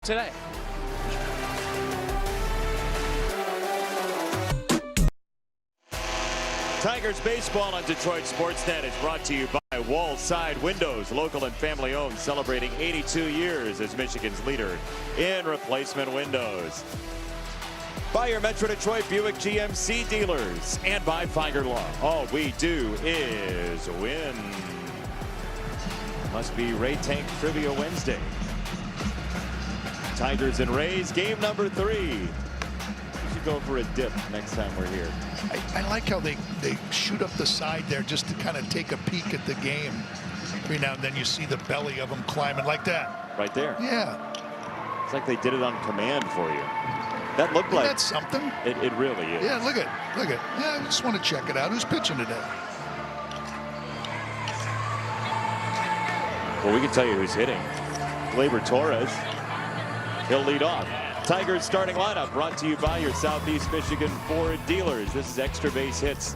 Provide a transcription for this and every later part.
today. Tigers baseball on Detroit Sportsnet is brought to you by Wall Side Windows, local and family owned, celebrating 82 years as Michigan's leader in replacement windows. By your Metro Detroit Buick GMC dealers and by Feiger Law. All we do is win. Must be Ray Tank Trivia Wednesday. Tigers and Rays, game number 3. We should go for a dip next time we're here. I like how they shoot up the side there just to kind of take a peek at the game. Every now and then you see the belly of them climbing like that. Right there. Yeah. It's like they did it on command for you. That looked like that's something. It really is. Yeah, look at. Yeah, I just want to check it out. Who's pitching today? Well, we can tell you who's hitting. Gleyber Torres. He'll lead off. Tigers starting lineup brought to you by your Southeast Michigan Ford dealers. This is extra base hits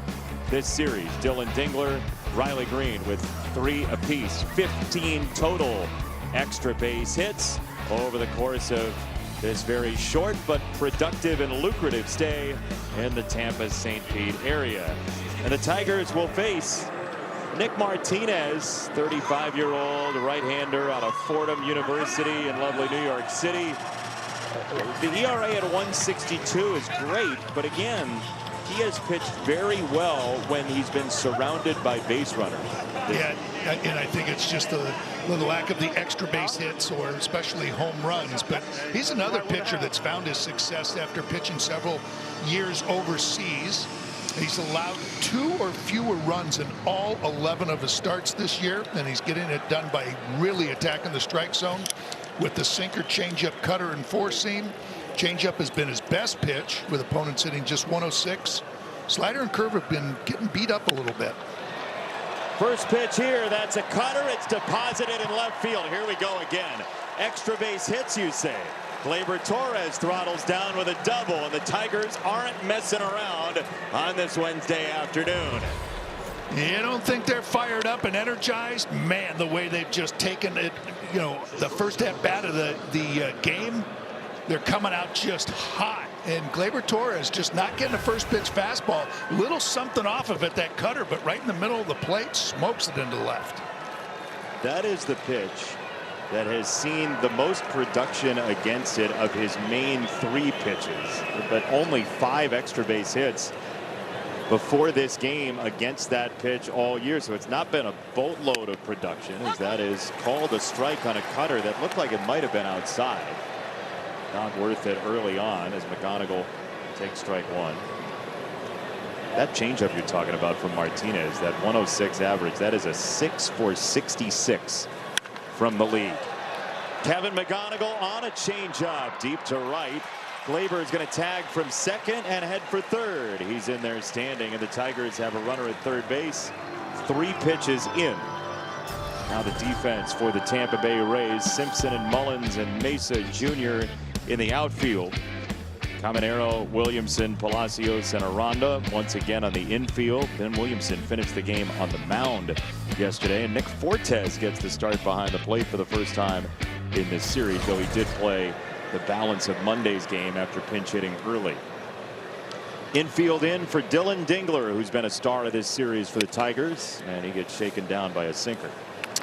this series. Dylan Dingler, Riley Green with 3 apiece. 15 total extra base hits over the course of this very short but productive and lucrative stay in the Tampa St. Pete area. And the Tigers will face Nick Martinez, 35-year-old right-hander out of Fordham University in lovely New York City. The ERA at 1.62 is great, but again, he has pitched very well when he's been surrounded by base runners. Yeah, and I think it's just the lack of the extra base hits or especially home runs. But he's another pitcher that's found his success after pitching several years overseas. He's allowed 2 or fewer runs in all 11 of his starts this year, and he's getting it done by really attacking the strike zone with the sinker, changeup, cutter, and 4-seam. Changeup has been his best pitch, with opponents hitting just 106. Slider and curve have been getting beat up a little bit. First pitch here, that's a cutter. It's deposited in left field. Here we go again. Extra base hits, you say. Gleyber Torres throttles down with a double, and the Tigers aren't messing around on this Wednesday afternoon. You don't think they're fired up and energized? Man, the way they've just taken it, you know, the first at bat of the game, they're coming out just hot. And Gleyber Torres just not getting a first pitch fastball. Little something off of it, that cutter, but right in the middle of the plate, smokes it into left. That is the pitch that has seen the most production against it of his main 3 pitches, but only 5 extra base hits before this game against that pitch all year. So it's not been a boatload of production, as that is called a strike on a cutter that looked like it might have been outside. Not worth it early on as McGonigal takes strike 1. That changeup you're talking about from Martinez, that 106 average, that is a 6 for 66 from the league. Kevin McGonigal on a changeup deep to right. Gleyber is going to tag from second and head for third. He's in there standing, and the Tigers have a runner at third base. 3 pitches in. Now the defense for the Tampa Bay Rays, Simpson and Mullins and Mesa Jr. in the outfield. Caminero, Williamson, Palacios, and Aranda once again on the infield. Then Williamson finished the game on the mound yesterday, and Nick Fortes gets the start behind the plate for the first time in this series, though he did play the balance of Monday's game after pinch hitting early. Infield in for Dylan Dingler, who's been a star of this series for the Tigers, and he gets shaken down by a sinker.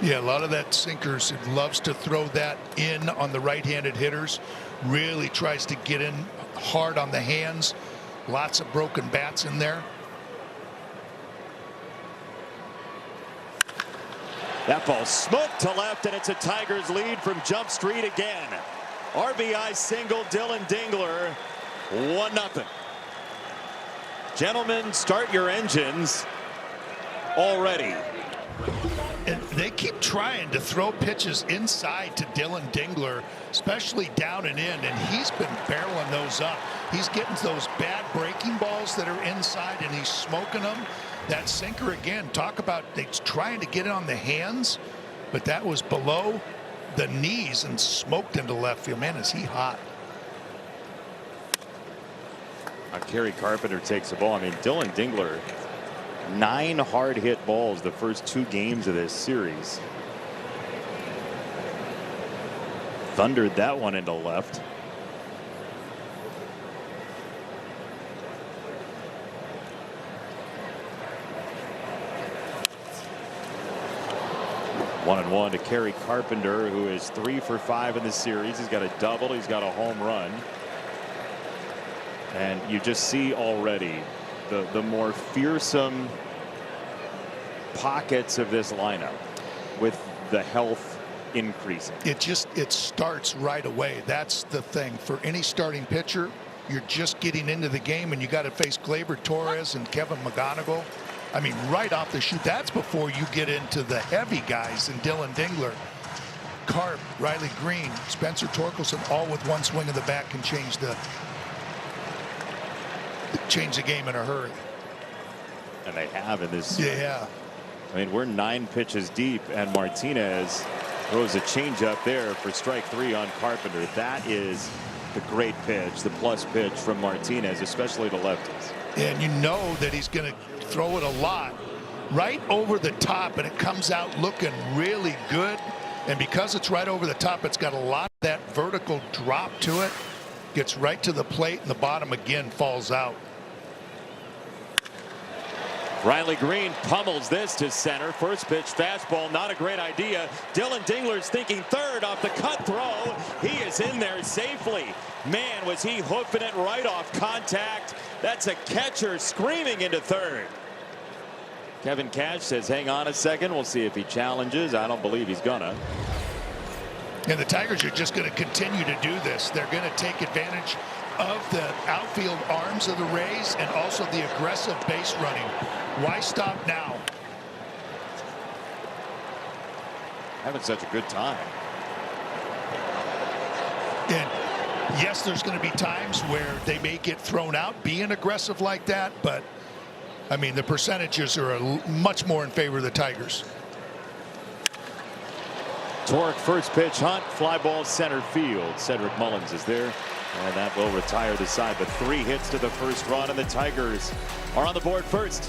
Yeah, a lot of that sinkers. He loves to throw that in on the right-handed hitters. Really tries to get in hard on the hands. Lots of broken bats in there. That ball smoked to left, and it's a Tigers lead from Jump Street again. RBI single, Dylan Dingler, 1-0. Gentlemen, start your engines already. And they keep trying to throw pitches inside to Dylan Dingler, especially down and in, and he's been barreling those up. He's getting those bad breaking balls that are inside, and he's smoking them. That sinker again, talk about they're trying to get it on the hands, but that was below the knees and smoked into left field. Man, is he hot. Kerry Carpenter takes the ball. I mean, Dylan Dingler, 9 hard hit balls the first 2 games of this series. thundered that one into left. One and one to Kerry Carpenter, who is 3 for 5 in the series. He's got a double. He's got a home run. And you just see already the more fearsome pockets of this lineup with the health increasing. It starts right away. That's the thing for any starting pitcher. You're just getting into the game and you got to face Gleyber Torres and Kevin McGonigal. I mean, right off the shoot. That's before you get into the heavy guys and Dylan Dingler, Carp, Riley Green, Spencer Torkelson, all with one swing of the bat can change the game in a hurry. And they have in this. Yeah. I mean, we're 9 pitches deep, and Martinez throws a changeup there for strike 3 on Carpenter. That is the great pitch, the plus pitch from Martinez, especially to lefties. And you know that he's going to throw it a lot right over the top, and it comes out looking really good. And because it's right over the top, it's got a lot of that vertical drop to it. Gets right to the plate, and the bottom again falls out. Riley Green pummels this to center. First pitch fastball, not a great idea. Dylan Dingler's thinking third off the cut throw. He is in there safely. Man, was he hoofing it right off contact. That's a catcher screaming into third. Kevin Cash says, hang on a second. We'll see if he challenges. I don't believe he's gonna. And the Tigers are just going to continue to do this. They're going to take advantage of the outfield arms of the Rays and also the aggressive base running. Why stop now? Having such a good time. And yes, there's going to be times where they may get thrown out being aggressive like that, but I mean the percentages are much more in favor of the Tigers. Torque first pitch, Hunt, fly ball center field. Cedric Mullins is there, and that will retire the side. But 3 hits to the first run, and the Tigers are on the board first.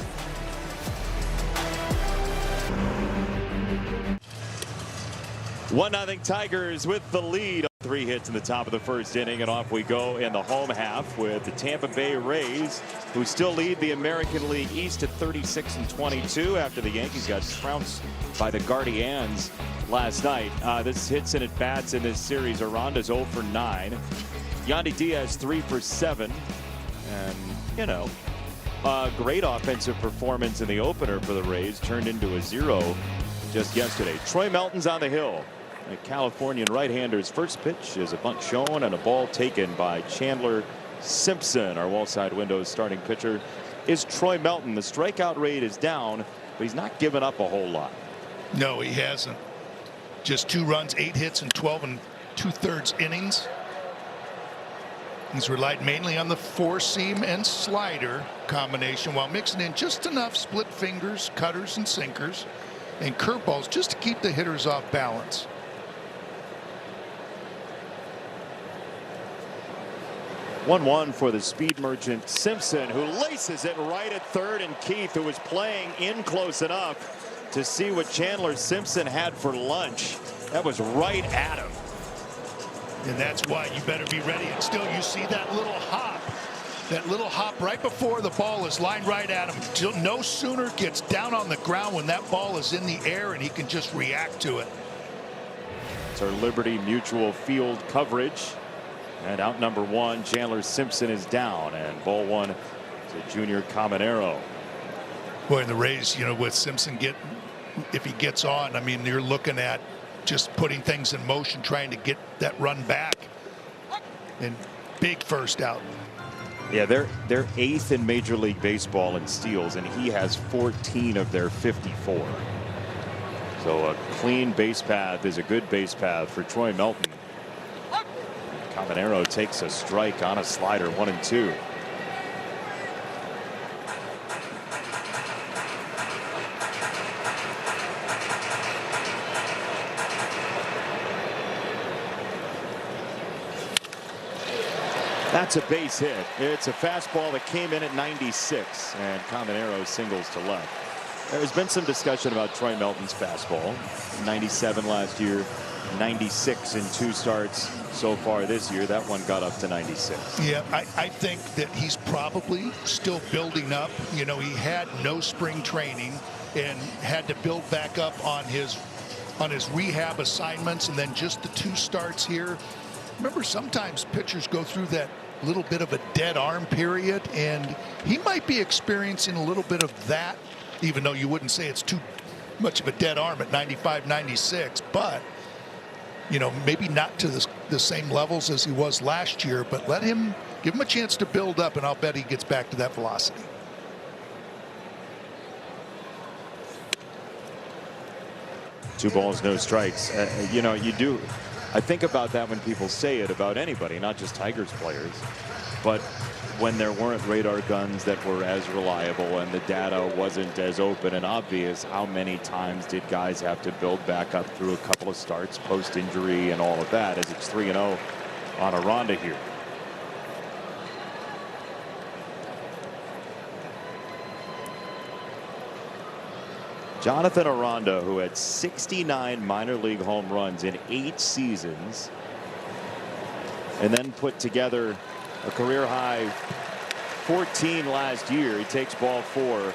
One nothing Tigers with the lead. 3 hits in the top of the first inning, and off we go in the home half with the Tampa Bay Rays, who still lead the American League East at 36-22 after the Yankees got trounced by the Guardians last night. This hits and at bats in this series. Aranda's 0 for 9. Yandy Diaz 3 for 7. And, you know, a great offensive performance in the opener for the Rays turned into a 0 just yesterday. Troy Melton's on the hill. The Californian right-hander's first pitch is a bunt shown and a ball taken by Chandler Simpson. Our wall side windows starting pitcher is Troy Melton. The strikeout rate is down, but he's not given up a whole lot. No, he hasn't. Just 2 runs, 8 hits, and 12 2/3 innings. He's relied mainly on the 4-seam and slider combination while mixing in just enough split fingers, cutters, and sinkers, and curveballs just to keep the hitters off balance. One for the speed merchant Simpson, who laces it right at third, and Keith, who was playing in close enough to see what Chandler Simpson had for lunch. That was right at him. And that's why you better be ready. And still, you see that little hop. That little hop right before the ball is lined right at him. No sooner gets down on the ground when that ball is in the air and he can just react to it. It's our Liberty Mutual Field coverage. And out number 1, Chandler Simpson is down, and ball 1 to Junior Caminero. Boy, and the Rays, you know, with Simpson if he gets on, I mean, you're looking at just putting things in motion, trying to get that run back. And big first out. Yeah, they're 8th in Major League Baseball in steals, and he has 14 of their 54. So a clean base path is a good base path for Troy Melton. Caminero takes a strike on a slider, 1-2. That's a base hit. It's a fastball that came in at 96, and Caminero singles to left. There's been some discussion about Troy Melton's fastball. 97 last year, 96 in 2 starts so far this year. That one got up to 96. Yeah, I think that he's probably still building up. You know, he had no spring training and had to build back up on his rehab assignments, and then just the 2 starts here. Remember, sometimes pitchers go through that little bit of a dead arm period, and he might be experiencing a little bit of that, even though you wouldn't say it's too much of a dead arm at 95, 96, but you know, maybe not to the same levels as he was last year, but give him a chance to build up, and I'll bet he gets back to that velocity. Two balls, no strikes. You know, I think about that when people say it about anybody, not just Tigers players, but when there weren't radar guns that were as reliable and the data wasn't as open and obvious, how many times did guys have to build back up through a couple of starts post-injury and all of that, as it's 3-0 on Aranda here. Jonathan Aranda, who had 69 minor league home runs in 8 seasons, and then put together a career high 14 last year. He takes ball 4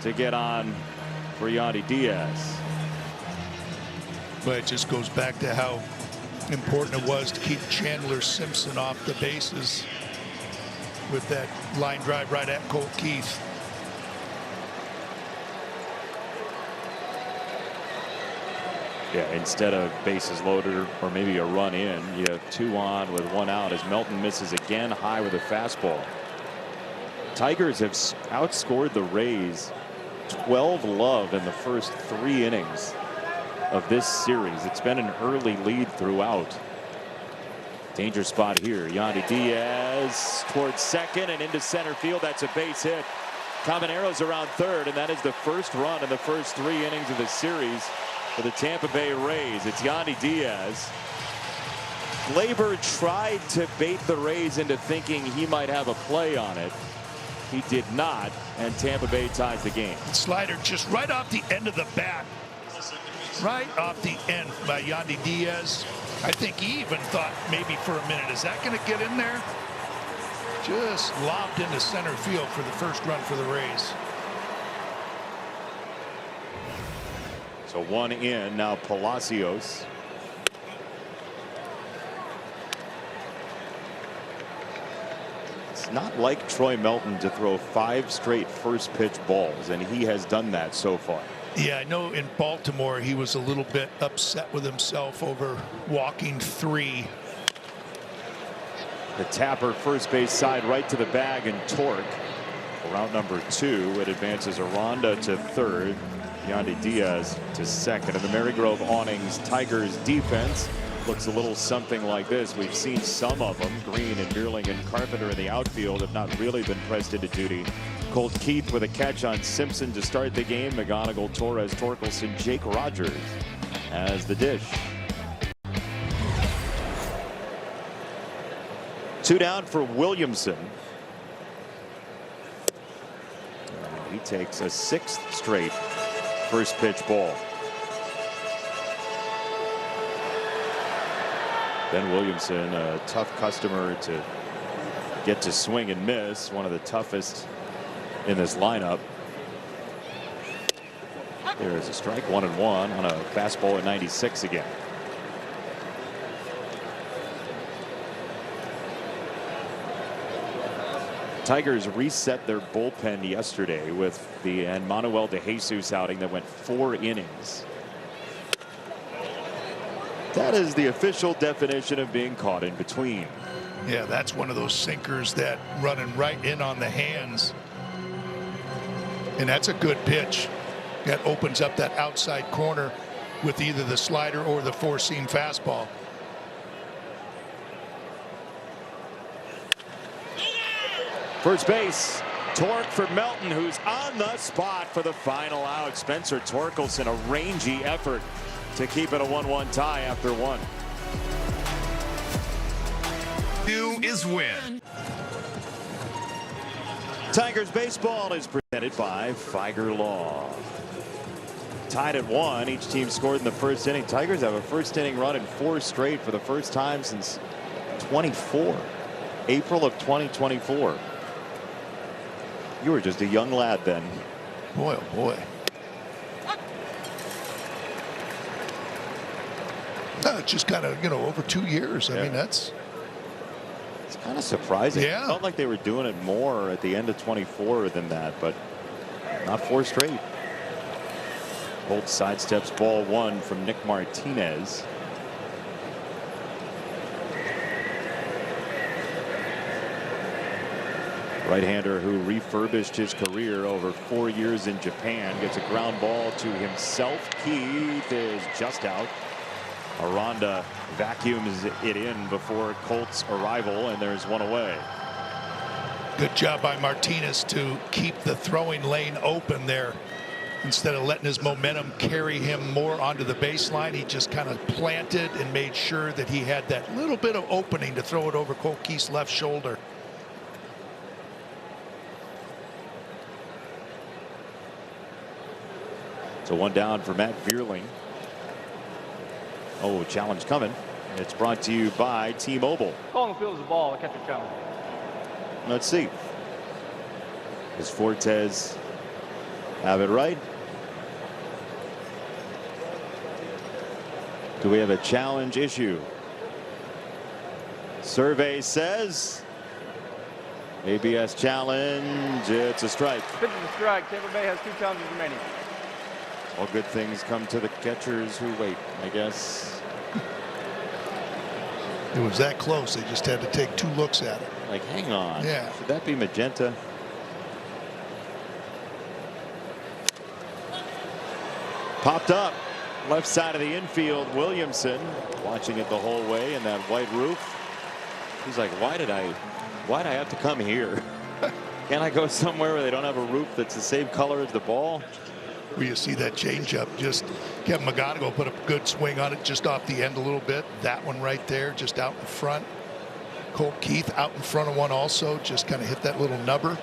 to get on for Yandy Diaz. But it just goes back to how important it was to keep Chandler Simpson off the bases with that line drive right at Colt Keith. Yeah, instead of bases loaded or maybe a run in, you have 2 on with 1 out as Melton misses again high with a fastball. Tigers have outscored the Rays 12-love in the first 3 innings of this series. It's been an early lead throughout. Danger spot here. Yandy Diaz towards second and into center field. That's a base hit. Cabanero's around third, and that is the first run in the first 3 innings of the series for the Tampa Bay Rays. It's Yandy Diaz. Gleyber tried to bait the Rays into thinking he might have a play on it. He did not, and Tampa Bay ties the game. Slider just right off the end of the bat. Right off the end by Yandy Diaz. I think he even thought maybe for a minute, is that going to get in there? Just lobbed into center field for the first run for the Rays. So 1 in, now Palacios. It's not like Troy Melton to throw 5 straight first pitch balls, and he has done that so far. Yeah, I know in Baltimore he was a little bit upset with himself over walking 3. The tapper first base side right to the bag, and Torque route number 2. It advances Aranda to third. Yandy Diaz to second. And the Marygrove awnings Tigers defense looks a little something like this. We've seen some of them. Green and Beerling and Carpenter in the outfield have not really been pressed into duty. Colt Keith with a catch on Simpson to start the game. McGonigal, Torres, Torkelson, Jake Rogers as the dish. 2 down for Williamson. He takes a 6th straight first pitch ball. Ben Williamson, a tough customer to get to swing and miss, one of the toughest in this lineup. There is a strike, 1-1 on a fastball at 96 again. Tigers reset their bullpen yesterday with the Manuel De Jesus outing that went 4 innings. That is the official definition of being caught in between. Yeah, that's one of those sinkers that running right in on the hands. And that's a good pitch. That opens up that outside corner with either the slider or the 4-seam fastball. First base, Torque for Melton, who's on the spot for the final out. Spencer Torkelson, a rangy effort to keep it a 1-1 tie after 1. Do is win. Tigers baseball is presented by Figer Law. tied at 1. Each team scored in the first inning. Tigers have a first inning run in 4 straight for the first time since 24. April of 2024. You were just a young lad then. Boy, oh boy. No, it's just kind of, over 2 years. I mean, it's kind of surprising. Yeah. It felt like they were doing it more at the end of 24 than that, but not 4 straight. Holt sidesteps ball 1 from Nick Martinez. Right-hander who refurbished his career over 4 years in Japan gets a ground ball to himself. Keith is just out. Aranda vacuums it in before Colt's arrival, and there's 1 away. Good job by Martinez to keep the throwing lane open there. Instead of letting his momentum carry him more onto the baseline, he just kind of planted and made sure that he had that little bit of opening to throw it over Colt Keith's left shoulder. So 1 down for Matt Vierling. Oh, challenge coming. It's brought to you by T-Mobile. Ball on the field is a ball. The catcher's coming. Let's see. Does Fortes have it right? Do we have a challenge issue? Survey says ABS challenge. It's a strike. Pitch is a strike. Tampa Bay has 2 challenges remaining. All good things come to the catchers who wait, I guess. It was that close. They just had to take 2 looks at it. Like, hang on. Yeah. Should that be magenta? Popped up. Left side of the infield. Williamson watching it the whole way in that white roof. He's like, why'd I have to come here? Can't I go somewhere where they don't have a roof that's the same color as the ball? Where you see that changeup, just Kevin McGonigal put a good swing on it just off the end a little bit. That one right there, just out in front. Colt Keith out in front of one also, just kind of hit that little nubber.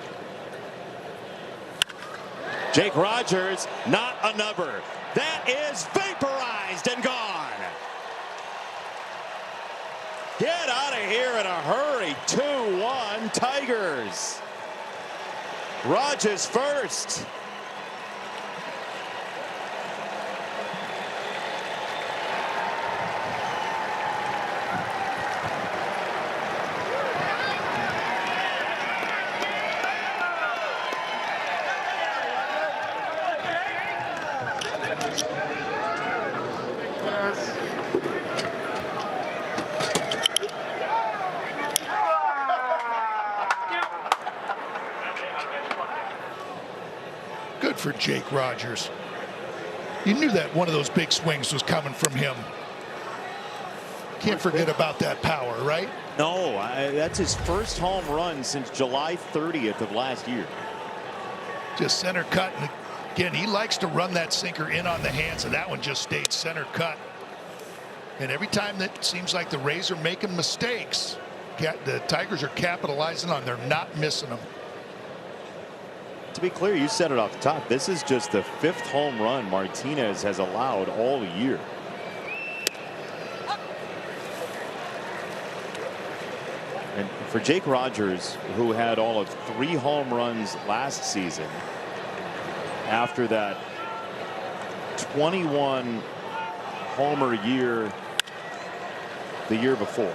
Jake Rogers, not a nubber. That is vaporized and gone. Get out of here in a hurry. 2-1 Tigers. Rogers first. Good for Jake Rogers. You knew that one of those big swings was coming from him. Can't forget about that power, right? No, that's his first home run since July 30th of last year. Just center cut, and again, he likes to run that sinker in on the hands, and that one just stayed center cut. And every time that seems like the Rays are making mistakes, the Tigers are capitalizing on. They're not missing them. To be clear, you said it off the top. This is just the 5th home run Martinez has allowed all year. And for Jake Rogers, who had all of 3 home runs last season, after that 21 homer year the year before,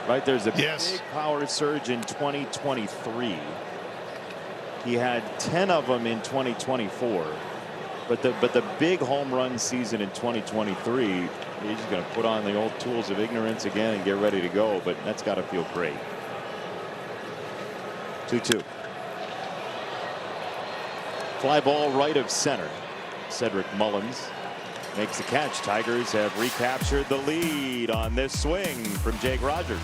right? There's a big power surge in 2023. He had 10 of them in 2024, but the big home run season in 2023, he's going to put on the old tools of ignorance again and get ready to go. But that's got to feel great. 2-2. Fly ball right of center. Cedric Mullins makes the catch. Tigers have recaptured the lead on this swing from Jake Rogers.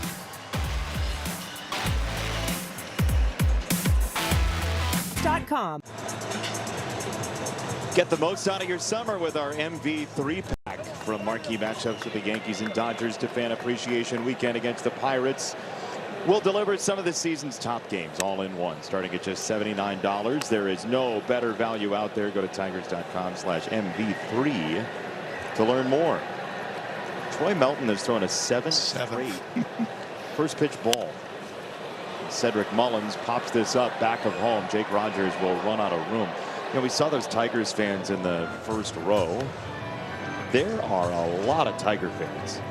Get the most out of your summer with our MV3 pack. From marquee matchups with the Yankees and Dodgers to fan appreciation weekend against the Pirates We'll deliver some of the season's top games all in one, starting at just $79. There is no better value out there. Go to tigers.com/MV3 to learn more. Troy Melton has thrown a seventh straight first pitch ball. Cedric Mullins pops this up back of home. Jake Rogers will run out of room. You know, we saw those Tigers fans in the first row. There are a lot of Tiger fans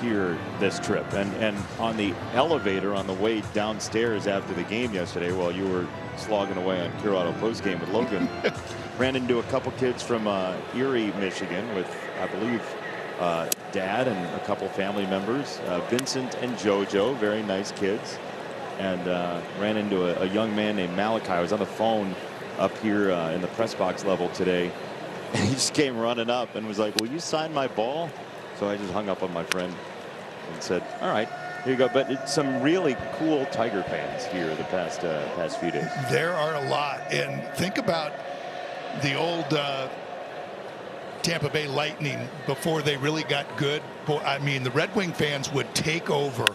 here this trip, and on the elevator on the way downstairs after the game yesterday, while you were slogging away on Curado postgame with Logan, ran into a couple kids from Erie, Michigan, with I believe Dad and a couple family members, Vincent and JoJo, very nice kids, and ran into a young man named Malachi. I was on the phone up here in the press box level today, and he just came running up and was like, "Will you sign my ball?" So I just hung up on my friend and said, "All right, here you go." But it's some really cool Tiger fans here the past few days. There are a lot, and think about the old Tampa Bay Lightning before they really got good. I mean, the Red Wing fans would take over.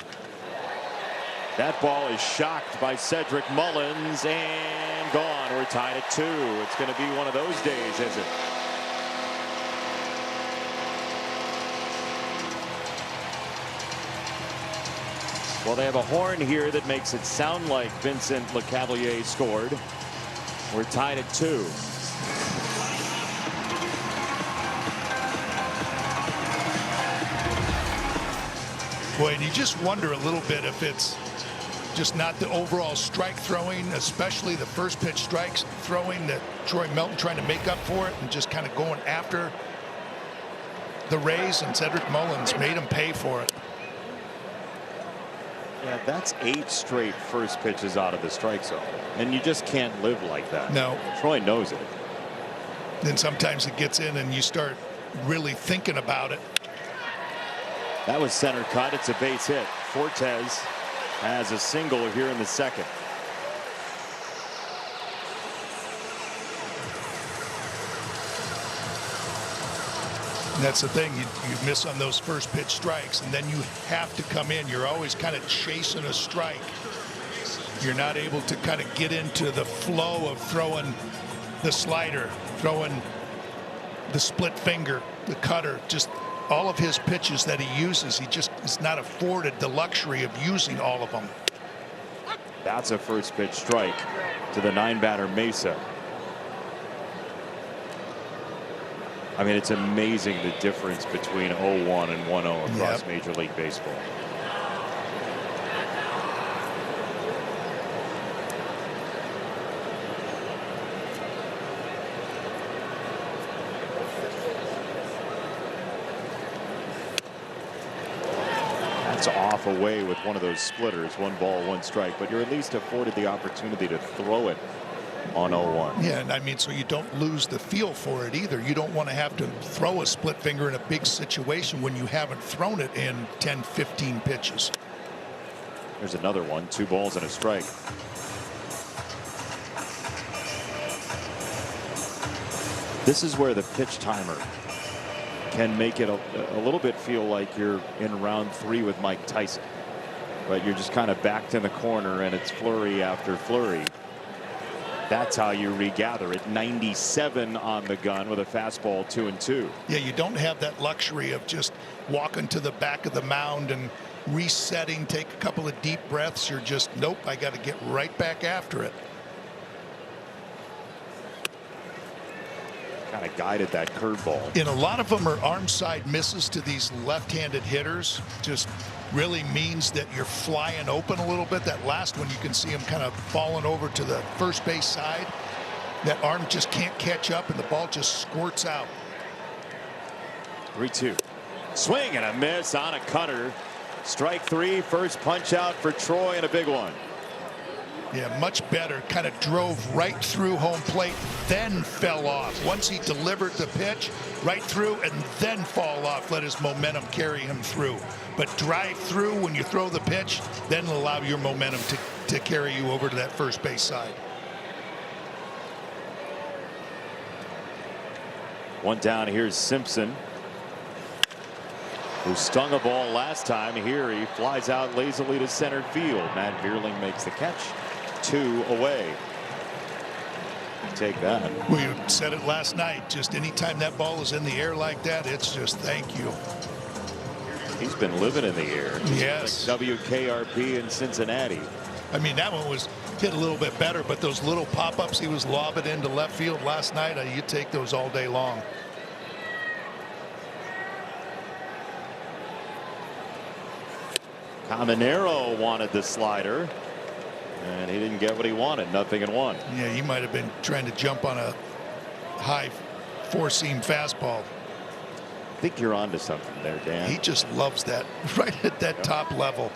That ball is shocked by Cedric Mullins and gone. We're tied at 2. It's going to be one of those days, is it? Well, they have a horn here that makes it sound like Vincent Lecavalier scored. We're tied at 2. Boy, and you just wonder a little bit if it's just not the overall strike throwing, especially the first pitch strikes throwing, that Troy Melton trying to make up for it and just kind of going after the Rays, and Cedric Mullins made him pay for it. Yeah, that's 8 straight first pitches out of the strike zone, and you just can't live like that. No. Troy knows it. Then sometimes it gets in and you start really thinking about it. That was center cut. It's a base hit. Fortes has a single here in the second. And that's the thing, you miss on those first pitch strikes, and then you have to come in. You're always kind of chasing a strike. You're not able to kind of get into the flow of throwing the slider, throwing the split finger, the cutter, just all of his pitches that he uses. He just is not afforded the luxury of using all of them. That's a first pitch strike to the 9-batter Mesa. I mean, it's amazing the difference between 0-1 and 1-0 across Major League Baseball. That's off away with one of those splitters. 1 ball, 1 strike, but you're at least afforded the opportunity to throw it on 0-1. Yeah, and I mean, so you don't lose the feel for it either. You don't want to have to throw a split finger in a big situation when you haven't thrown it in 10, 15 pitches. There's another one. 2 balls and a strike. This is where the pitch timer can make it a little bit feel like you're in round 3 with Mike Tyson, but you're just kind of backed in the corner and it's flurry after flurry. That's how you regather it. 97 on the gun with a fastball 2-2. Yeah, you don't have that luxury of just walking to the back of the mound and resetting, take a couple of deep breaths. You're just, nope, I got to get right back after it. Kind of guided that curveball. And a lot of them are arm side misses to these left-handed hitters. Just really means that you're flying open a little bit. That last one, you can see him kind of falling over to the first base side. That arm just can't catch up and the ball just squirts out. 3-2. Swing and a miss on a cutter. Strike 3. First punch out for Troy, and a big one. Yeah, much better. Kind of drove right through home plate, then fell off. Once he delivered the pitch, right through, and then fall off. Let his momentum carry him through. But drive through when you throw the pitch, then allow your momentum to carry you over to that first base side. 1 down. Here's Simpson. who stung a ball last time. Here he flies out lazily to center field. Matt Vierling makes the catch. 2 away. Take that. We said it last night. Just anytime that ball is in the air like that, it's just thank you. He's been living in the air. Yes. Like WKRP in Cincinnati. I mean, that one was hit a little bit better, but those little pop-ups he was lobbing into left field last night, you take those all day long. Caminero wanted the slider, and he didn't get what he wanted. 0-1. Yeah, he might have been trying to jump on a high four-seam fastball. I think you're onto something there, Dan. He just loves that right at that top level.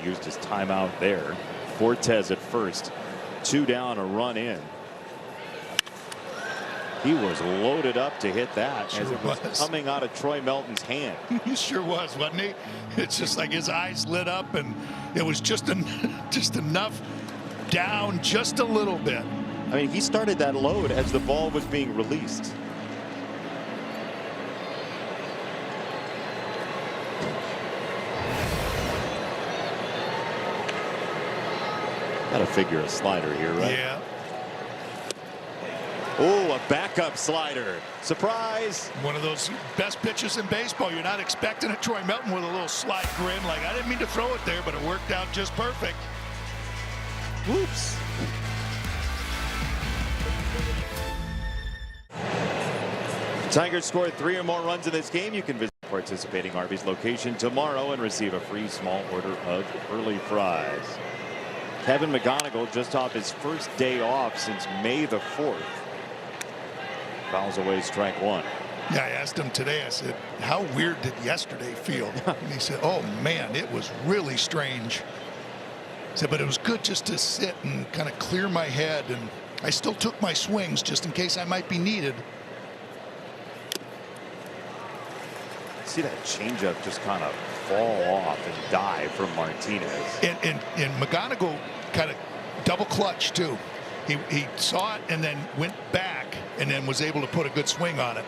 He used his timeout there. Fortes at first. 2 down, a run in. He was loaded up to hit that as it was coming out of Troy Melton's hand. He sure was, wasn't he? It's just like his eyes lit up, and it was just enough down just a little bit. I mean, he started that load as the ball was being released. Got to figure a slider here, right? Yeah. Oh, a backup slider. Surprise. One of those best pitches in baseball. You're not expecting it. Troy Melton with a little sly grin like, I didn't mean to throw it there, but it worked out just perfect. Whoops. Tigers scored 3 or more runs in this game. You can visit participating Arby's location tomorrow and receive a free small order of curly fries. Kevin McGonigal just off his first day off since May the 4th. Fouls away strike 1. Yeah, I asked him today, I said, how weird did yesterday feel? And he said, oh man, it was really strange. He said, but it was good just to sit and kind of clear my head, and I still took my swings just in case I might be needed. See that changeup just kind of fall off and die from Martinez. And McGonigal kind of double clutch too. He saw it and then went back and then was able to put a good swing on it.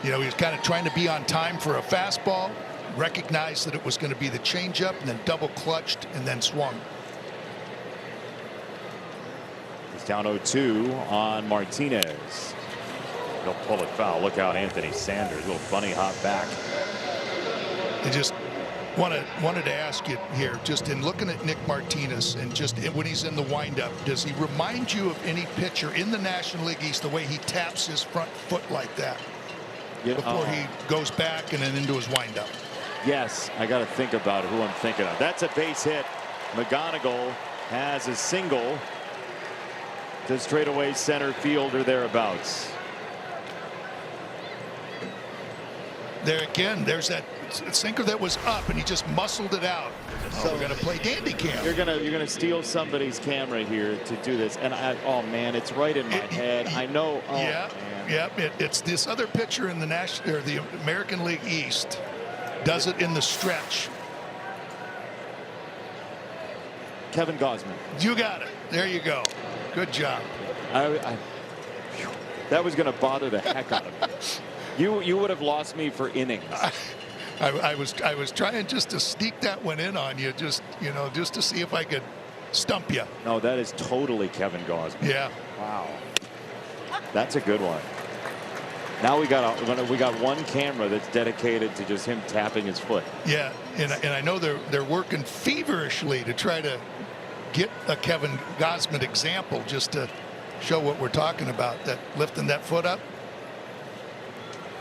You know, he was kind of trying to be on time for a fastball, recognized that it was going to be the changeup, and then double clutched and then swung. He's down 0-2 on Martinez. He'll pull it foul. Look out, Anthony Sanders. Little bunny hop back. I just wanted to ask you here, just in looking at Nick Martinez and just when he's in the windup, does he remind you of any pitcher in the National League East, the way he taps his front foot like that before he goes back and then into his windup? Yes, I got to think about who I'm thinking of. That's a base hit. McGonigal has a single to straightaway center field or thereabouts. There again, there's that sinker that was up and he just muscled it out. So we're going to play dandy cam. You're gonna steal somebody's camera here to do this, and oh man, it's right in my head. I know. Oh, yeah, man. yeah. It's this other pitcher in the National or the American League East does it in the stretch. Kevin Gausman. You got it. There you go. Good job. That was going to bother the heck out of me. You would have lost me for innings. I was trying just to sneak that one in on you, just to see if I could stump you. No, that is totally Kevin Gausman. Yeah. Wow. That's a good one. Now we got one camera that's dedicated to just him tapping his foot. Yeah, and I know they're working feverishly to try to get a Kevin Gausman example, just to show what we're talking about, that lifting that foot up.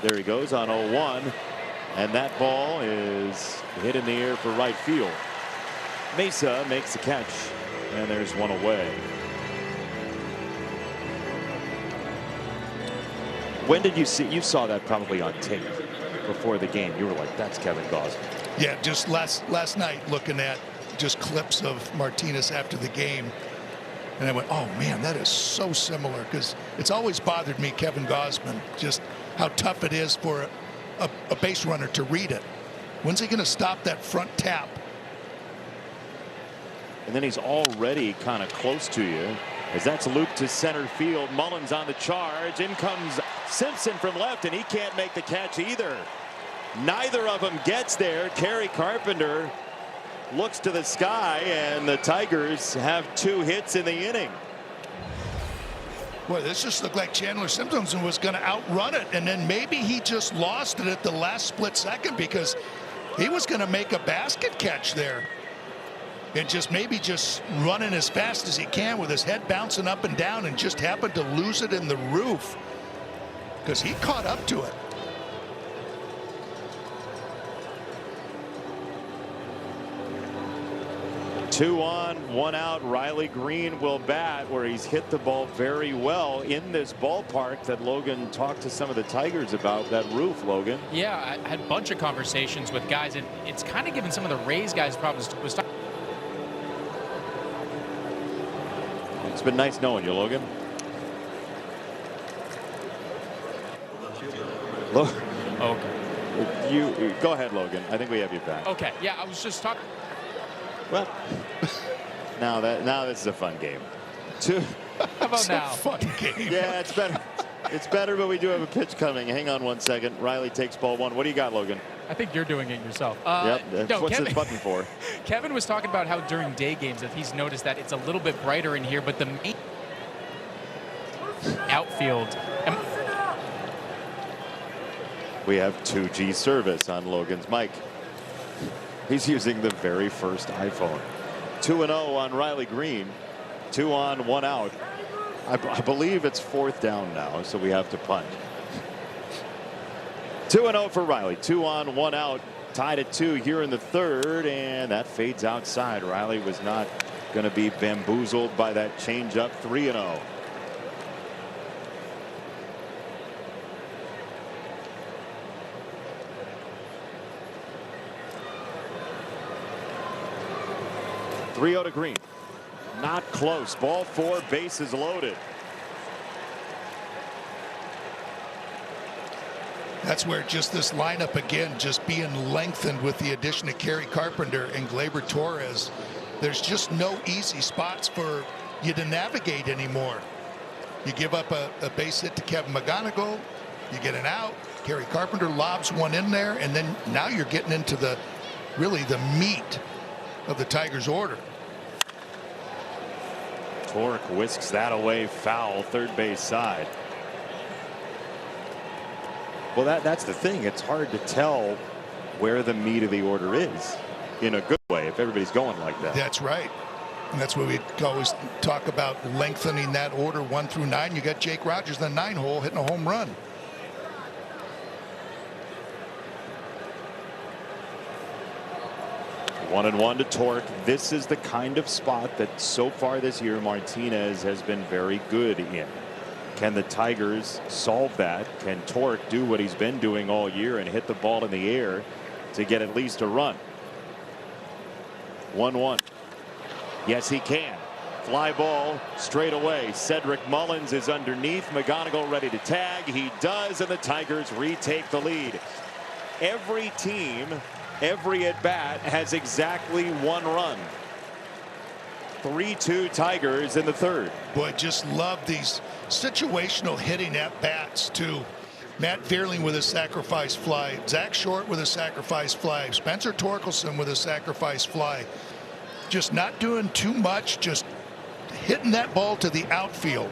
There he goes on 0-1, and that ball is hit in the air for right field. Mesa makes the catch, and there's one away. When did you saw that probably on tape before the game? You were like, that's Kevin Gausman. Yeah, just last night looking at just clips of Martinez after the game, and I went, oh man, that is so similar, because it's always bothered me, Kevin Gausman, just how tough it is for a base runner to read it. When's he going to stop that front tap? And then he's already kind of close to you. As that's looped to center field. Mullins on the charge. In comes Simpson from left, and he can't make the catch either. Neither of them gets there. Kerry Carpenter looks to the sky, and the Tigers have 2 hits in the inning. Boy, this just looked like Chandler Simpson was going to outrun it, and then maybe he just lost it at the last split second because he was going to make a basket catch there. And just maybe just running as fast as he can with his head bouncing up and down, and just happened to lose it in the roof because he caught up to it. Two on, 1 out. Riley Green will bat, where he's hit the ball very well in this ballpark that Logan talked to some of the Tigers about. That roof, Logan. Yeah, I had a bunch of conversations with guys, and it's kind of given some of the Rays guys problems. It's been nice knowing you, Logan. Okay. You go ahead, Logan. I think we have you back. Okay. Yeah, I was just talking. Well, now this is a fun game. How about now? Fun game. Yeah, it's better. It's better, but we do have a pitch coming. Hang on 1 second. Riley takes ball 1. What do you got, Logan? I think you're doing it yourself. Yep. No, What's Kevin, this button for? Kevin was talking about how during day games that he's noticed that it's a little bit brighter in here, but the main outfield. We have 2G service on Logan's mic. He's using the very first iPhone. 2-0 on Riley Green. 2 on, 1 out. I believe it's 4th down now, so we have to punt. 2-0 for Riley. 2 on, 1 out. Tied at 2 here in the 3rd, and that fades outside. Riley was not going to be bamboozled by that changeup. 3-0. To Green. Not close. Ball 4, bases loaded. That's where just this lineup again just being lengthened with the addition of Kerry Carpenter and Gleyber Torres. There's just no easy spots for you to navigate anymore. You give up a base hit to Kevin McGonigal, you get an out. Kerry Carpenter lobs one in there, and then now you're getting into the meat of the Tigers' order. Torque whisks that away, foul, 3rd base side. Well, that's the thing. It's hard to tell where the meat of the order is in a good way if everybody's going like that. That's right. And that's what we always talk about, lengthening that order 1 through 9. You got Jake Rogers in the 9-hole hitting a home run. One and 1 to Torque. This is the kind of spot that so far this year Martinez has been very good in. Can the Tigers solve that? Can Torque do what he's been doing all year and hit the ball in the air to get at least a run? 1-1. Yes, he can. Fly ball straight away. Cedric Mullins is underneath. McGonigal ready to tag. He does, and the Tigers retake the lead. Every team, every at bat has exactly 1 run. 3-2 Tigers in the 3rd. Boy, just love these situational hitting at bats too. Matt Vierling with a sacrifice fly, Zach Short with a sacrifice fly, Spencer Torkelson with a sacrifice fly. Just not doing too much, just hitting that ball to the outfield.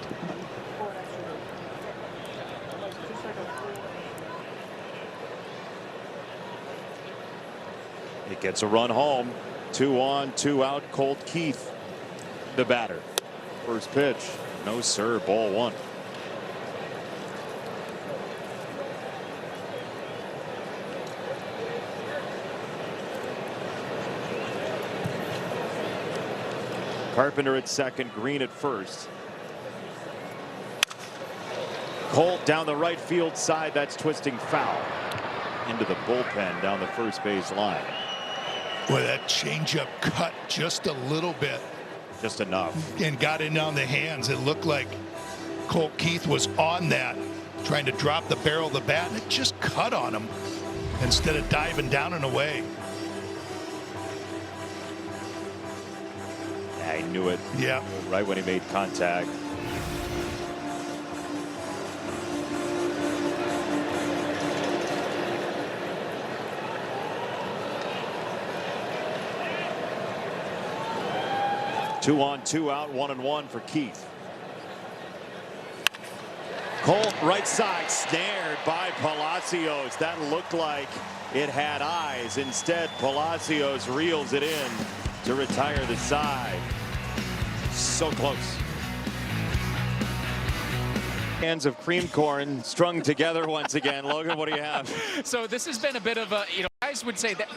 It gets a run home. 2 on, 2 out. Colt Keith, the batter. First pitch. No, sir. Ball 1. Carpenter at second, Green at first. Colt down the right field side. That's twisting foul into the bullpen down the first base line. Boy, that changeup cut just a little bit. Just enough. And got in on the hands. It looked like Colt Keith was on that, trying to drop the barrel of the bat, and it just cut on him instead of diving down and away. I knew it. Yeah. Right when he made contact. Two on, two out, 1-1 for Keith. Colt right side, snared by Palacios. That looked like it had eyes. Instead, Palacios reels it in to retire the side. So close. Cans of cream corn strung together once again. Logan, what do you have? So this has been a bit of a, guys would say that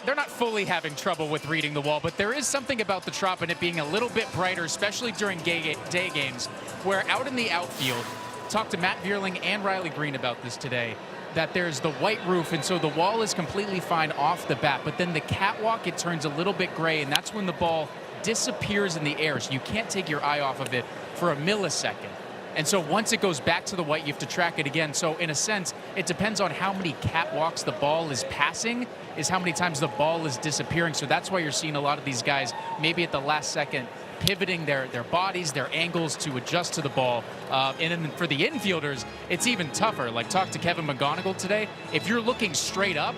they're not fully having trouble with reading the wall, but there is something about the Trop and it being a little bit brighter, especially during day games, where out in the outfield, talked to Matt Vierling and Riley Green about this today, that there's the white roof, and so the wall is completely fine off the bat, but then the catwalk, it turns a little bit gray, and that's when the ball disappears in the air, so you can't take your eye off of it for a millisecond. And so once it goes back to the white, you have to track it again. So in a sense, it depends on how many catwalks the ball is passing, is how many times the ball is disappearing. So that's why you're seeing a lot of these guys, maybe at the last second, pivoting their bodies, their angles to adjust to the ball. And then for the infielders, it's even tougher. Like, talk to Kevin McGonigal today. If you're looking straight up,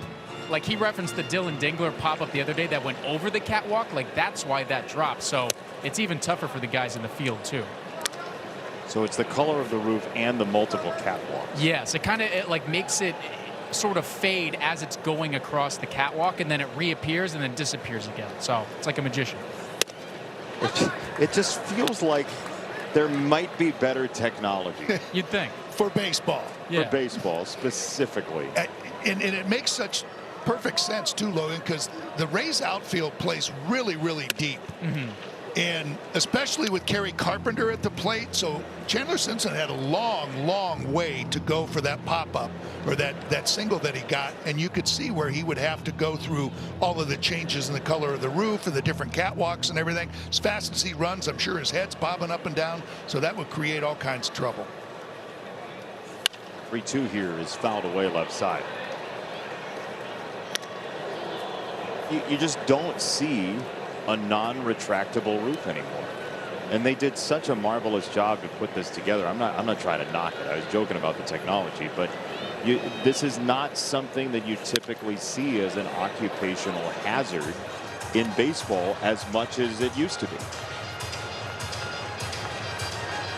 like he referenced the Dylan Dingler pop-up the other day that went over the catwalk, like that's why that dropped. So it's even tougher for the guys in the field too. So it's the color of the roof and the multiple catwalks. Yes, it kind of like makes it sort of fade as it's going across the catwalk, and then it reappears and then disappears again. So it's like a magician. It just feels like there might be better technology. You'd think. For baseball. Yeah. For baseball specifically. And it makes such perfect sense too, Logan, because the Rays outfield plays really, really deep. Mm-hmm. And especially with Kerry Carpenter at the plate, so Chandler Simpson had a long, long way to go for that pop-up or that single that he got, and you could see where he would have to go through all of the changes in the color of the roof and the different catwalks and everything. As fast as he runs, I'm sure his head's bobbing up and down, so that would create all kinds of trouble. 3-2 here is fouled away left side. You just don't see a non-retractable roof anymore, and they did such a marvelous job to put this together. I'm not trying to knock it. I was joking about the technology, but this is not something that you typically see as an occupational hazard in baseball as much as it used to be.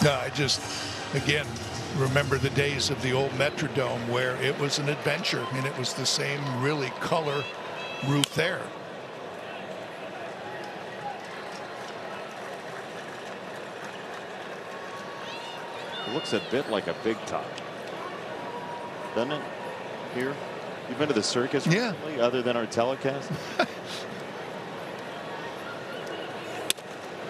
No, I just, again, remember the days of the old Metrodome where it was an adventure, and it was the same really color roof there. It looks a bit like a big top, doesn't it? Here, you've been to the circus recently, other than our telecast.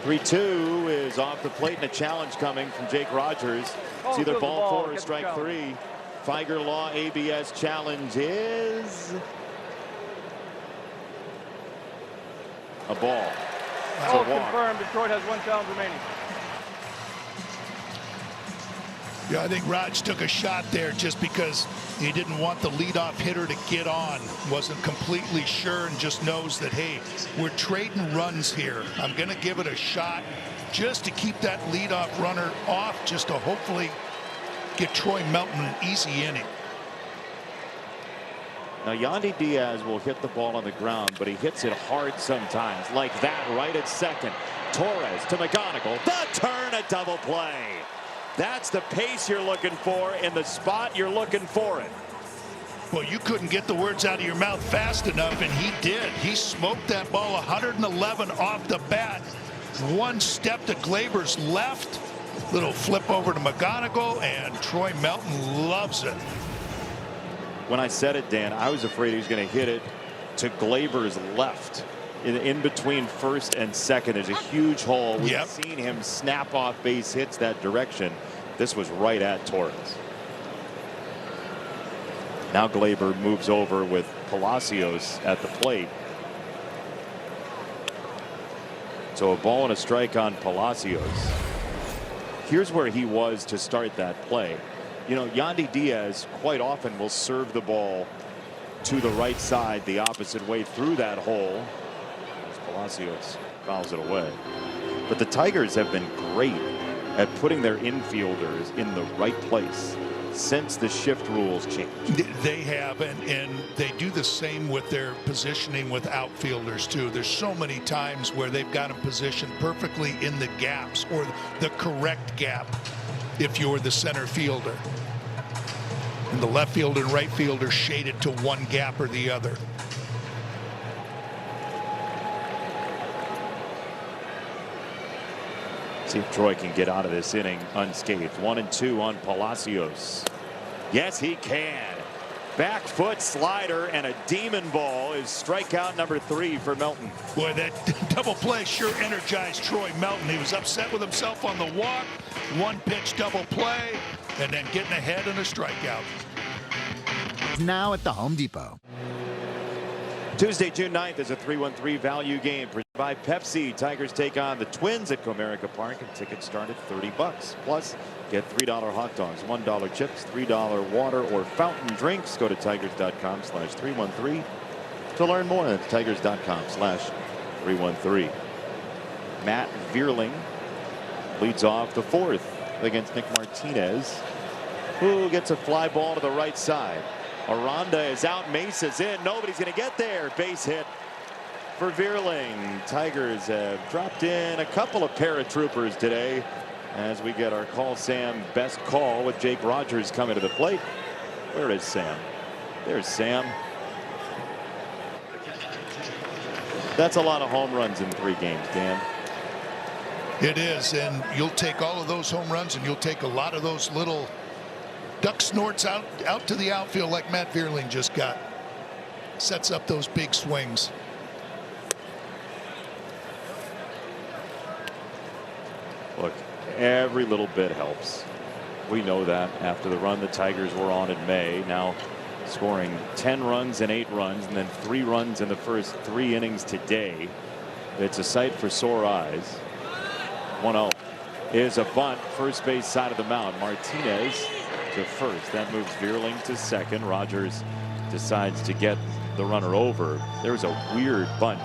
3-2 is off the plate, and a challenge coming from Jake Rogers. It's either ball 4 or strike 3. Figer Law ABS challenge is a ball. All confirmed. Detroit has 1 challenge remaining. Yeah, I think Raj took a shot there just because he didn't want the leadoff hitter to get on. Wasn't completely sure and just knows that, hey, we're trading runs here. I'm going to give it a shot just to keep that leadoff runner off, just to hopefully get Troy Melton an easy inning. Now, Yandy Diaz will hit the ball on the ground, but he hits it hard sometimes, like that right at second. Torres to McGonigal. The turn, a double play. That's the pace you're looking for in the spot you're looking for it. Well, you couldn't get the words out of your mouth fast enough, and he did. He smoked that ball 111 off the bat. One step to Glaber's left. Little flip over to McGonigal, and Troy Melton loves it. When I said it, Dan, I was afraid he was going to hit it to Glaber's left. In between first and second, there's a huge hole. We've seen him snap off base hits that direction. This was right at Torres. Now Glaber moves over with Palacios at the plate. So a ball and a strike on Palacios. Here's where he was to start that play. You know, Yandy Diaz quite often will serve the ball to the right side, the opposite way through that hole. Palacios fouls it away. But the Tigers have been great at putting their infielders in the right place since the shift rules changed. They have, and they do the same with their positioning with outfielders too. There's so many times where they've got them positioned perfectly in the gaps, or the correct gap if you're the center fielder. And the left field and right fielder shaded to one gap or the other. See if Troy can get out of this inning unscathed. 1-2 on Palacios. Yes, he can. Back foot slider and a demon ball is strikeout number 3 for Melton. Boy, that double play sure energized Troy Melton. He was upset with himself on the walk. One pitch double play, and then getting ahead and a strikeout. Now at the Home Depot. Tuesday, June 9th is a 3-1-3 value game presented by Pepsi. Tigers take on the Twins at Comerica Park, and tickets start at $30. Plus, get $3 hot dogs, $1 chips, $3 water or fountain drinks. Go to tigers.com/313 to learn more. That's tigers.com/313. Matt Vierling leads off the 4th against Nick Martinez, who gets a fly ball to the right side. Aranda is out, Mesa's in, nobody's going to get there. Base hit for Vierling. Tigers have dropped in a couple of paratroopers today as we get our Call Sam best call with Jake Rogers coming to the plate. Where is Sam? There's Sam. That's a lot of home runs in 3 games, Dan. It is, and you'll take all of those home runs and you'll take a lot of those little duck snorts out to the outfield like Matt Vierling just got. Sets up those big swings. Look, every little bit helps. We know that after the run the Tigers were on in May. Now scoring 10 runs and 8 runs and then 3 runs in the first 3 innings today. It's a sight for sore eyes. 1-0 is a bunt, first base side of the mound. Martinez to first. That moves Vierling to second. Rogers decides to get the runner over. There was a weird bunt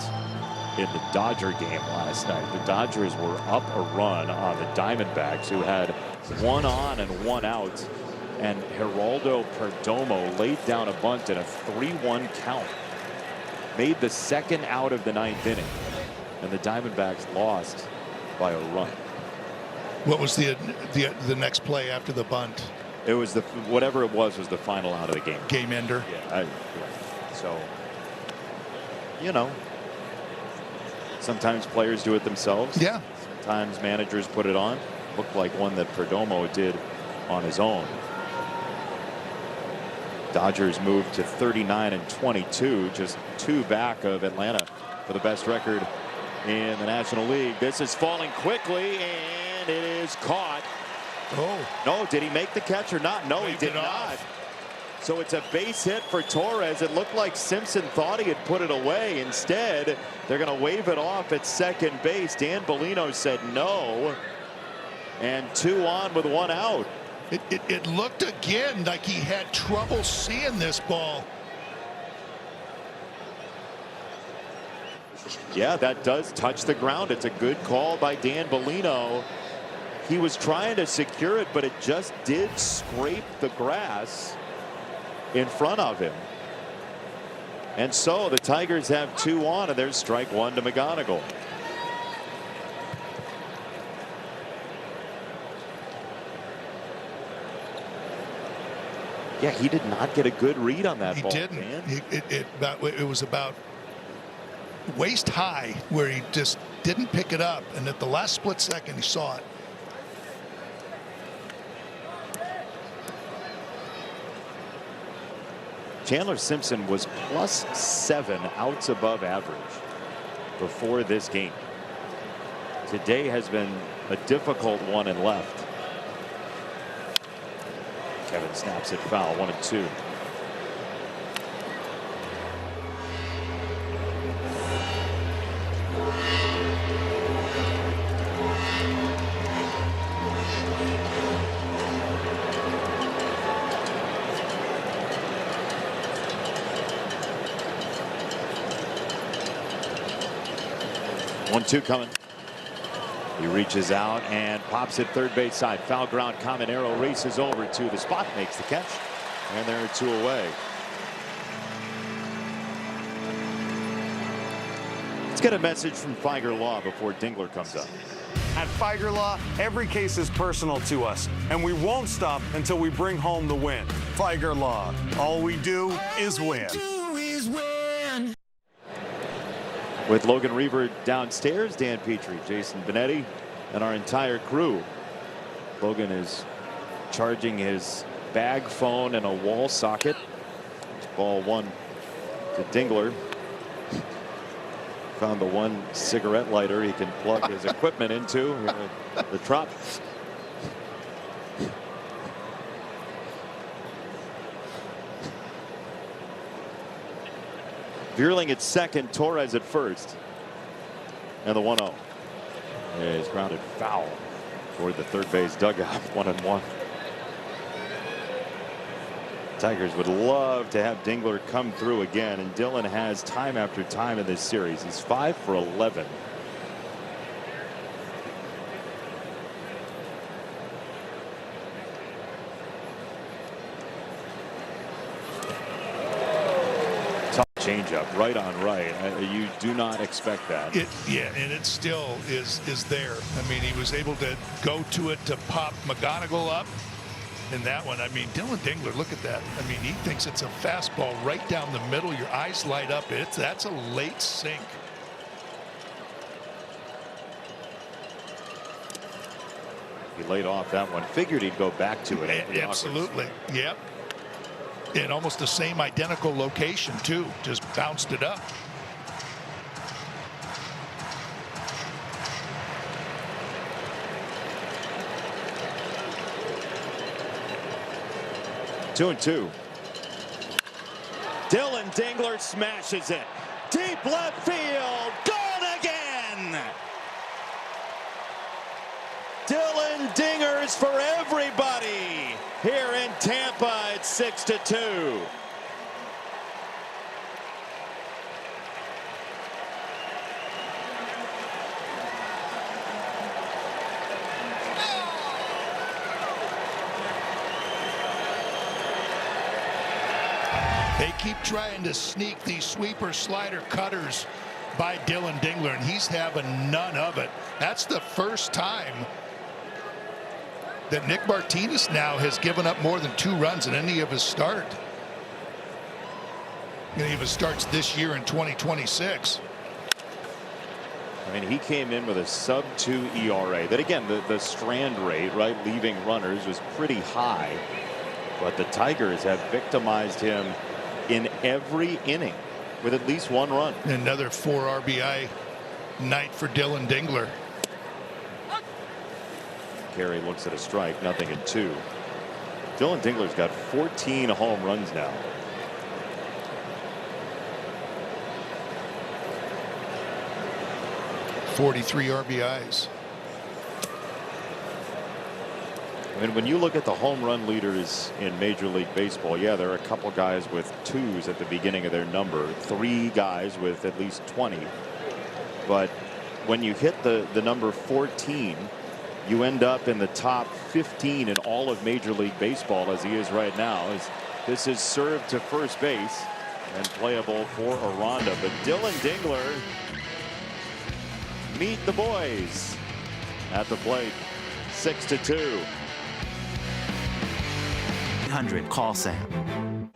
in the Dodger game last night. The Dodgers were up a run on the Diamondbacks, who had 1 on and 1 out, and Geraldo Perdomo laid down a bunt in a 3-1 count. Made the second out of the 9th inning, and the Diamondbacks lost by a run. What was the next play after the bunt? It was whatever it was the final out of the game. Game ender. Yeah. So, you know, sometimes players do it themselves. Yeah. Sometimes managers put it on. Looked like one that Perdomo did on his own. Dodgers moved to 39-22, just 2 back of Atlanta for the best record in the National League. This is falling quickly, and it is caught. Oh. No, did he make the catch or not? No, he did not. So it's a base hit for Torres. It looked like Simpson thought he had put it away. Instead, they're going to wave it off at second base. Dan Bellino said no. And 2 on with 1 out. It looked again like he had trouble seeing this ball. Yeah, that does touch the ground. It's a good call by Dan Bellino. He was trying to secure it, but it just did scrape the grass in front of him. And so the Tigers have 2 on, and there's strike 1 to McGonigal. Yeah, he did not get a good read on that ball. He didn't. It was about waist high where he just didn't pick it up, and at the last split second he saw it. Chandler Simpson was +7 outs above average before this game. Today has been a difficult one in left. Kevin snaps it foul. 1-2. One-two coming. He reaches out and pops it third base side. Foul ground. Caminero races over to the spot, makes the catch, and there are 2 away. Let's get a message from Figer Law before Dingler comes up. At Figer Law, every case is personal to us, and we won't stop until we bring home the win. Figer Law, all we do is win. With Logan Reaver downstairs, Dan Petrie, Jason Benetti, and our entire crew. Logan is charging his bag phone in a wall socket. It's ball 1 to Dingler. Found the one cigarette lighter he can plug his equipment into. The Trop. Vierling at second, Torres at first. And the 1-0 is grounded foul toward the third base dugout. 1-1. Tigers would love to have Dingler come through again, and Dillon has time after time in this series. He's 5 for 11. Tough changeup, right on right. You do not expect that. Yeah, and it still is there. I mean, he was able to go to it to pop McGonigal up. In that one, I mean, Dylan Dingler, look at that. I mean, he thinks it's a fastball right down the middle. Your eyes light up. That's a late sink. He laid off that one. Figured he'd go back to it. Absolutely. Yep. In almost the same identical location, too. Just bounced it up. 2-2. Dylan Dingler smashes it. Deep left field. Gone again. Dylan Dingers for everybody here in Tampa. It's 6-2. They keep trying to sneak these sweeper slider cutters by Dylan Dingler, and he's having none of it. That's the first time that Nick Martinez now has given up more than 2 runs in any of his starts this year in 2026. I mean, he came in with a sub-2 ERA. That again, the strand rate, right, leaving runners was pretty high, but the Tigers have victimized him in every inning with at least 1 run. Another 4 RBI night for Dylan Dingler. Carey looks at a strike, nothing at 2. Dylan Dingler's got 14 home runs now. .43 RBIs. I mean, when you look at the home run leaders in Major League Baseball, yeah, there are a couple guys with 2s at the beginning of their number, 3 guys with at least 20. But when you hit the number 14, you end up in the top 15 in all of Major League Baseball, as he is right now. As this is served to first base and playable for Aranda. But Dylan Dingler, meet the boys at the plate. 6-2. 100. Call Sam.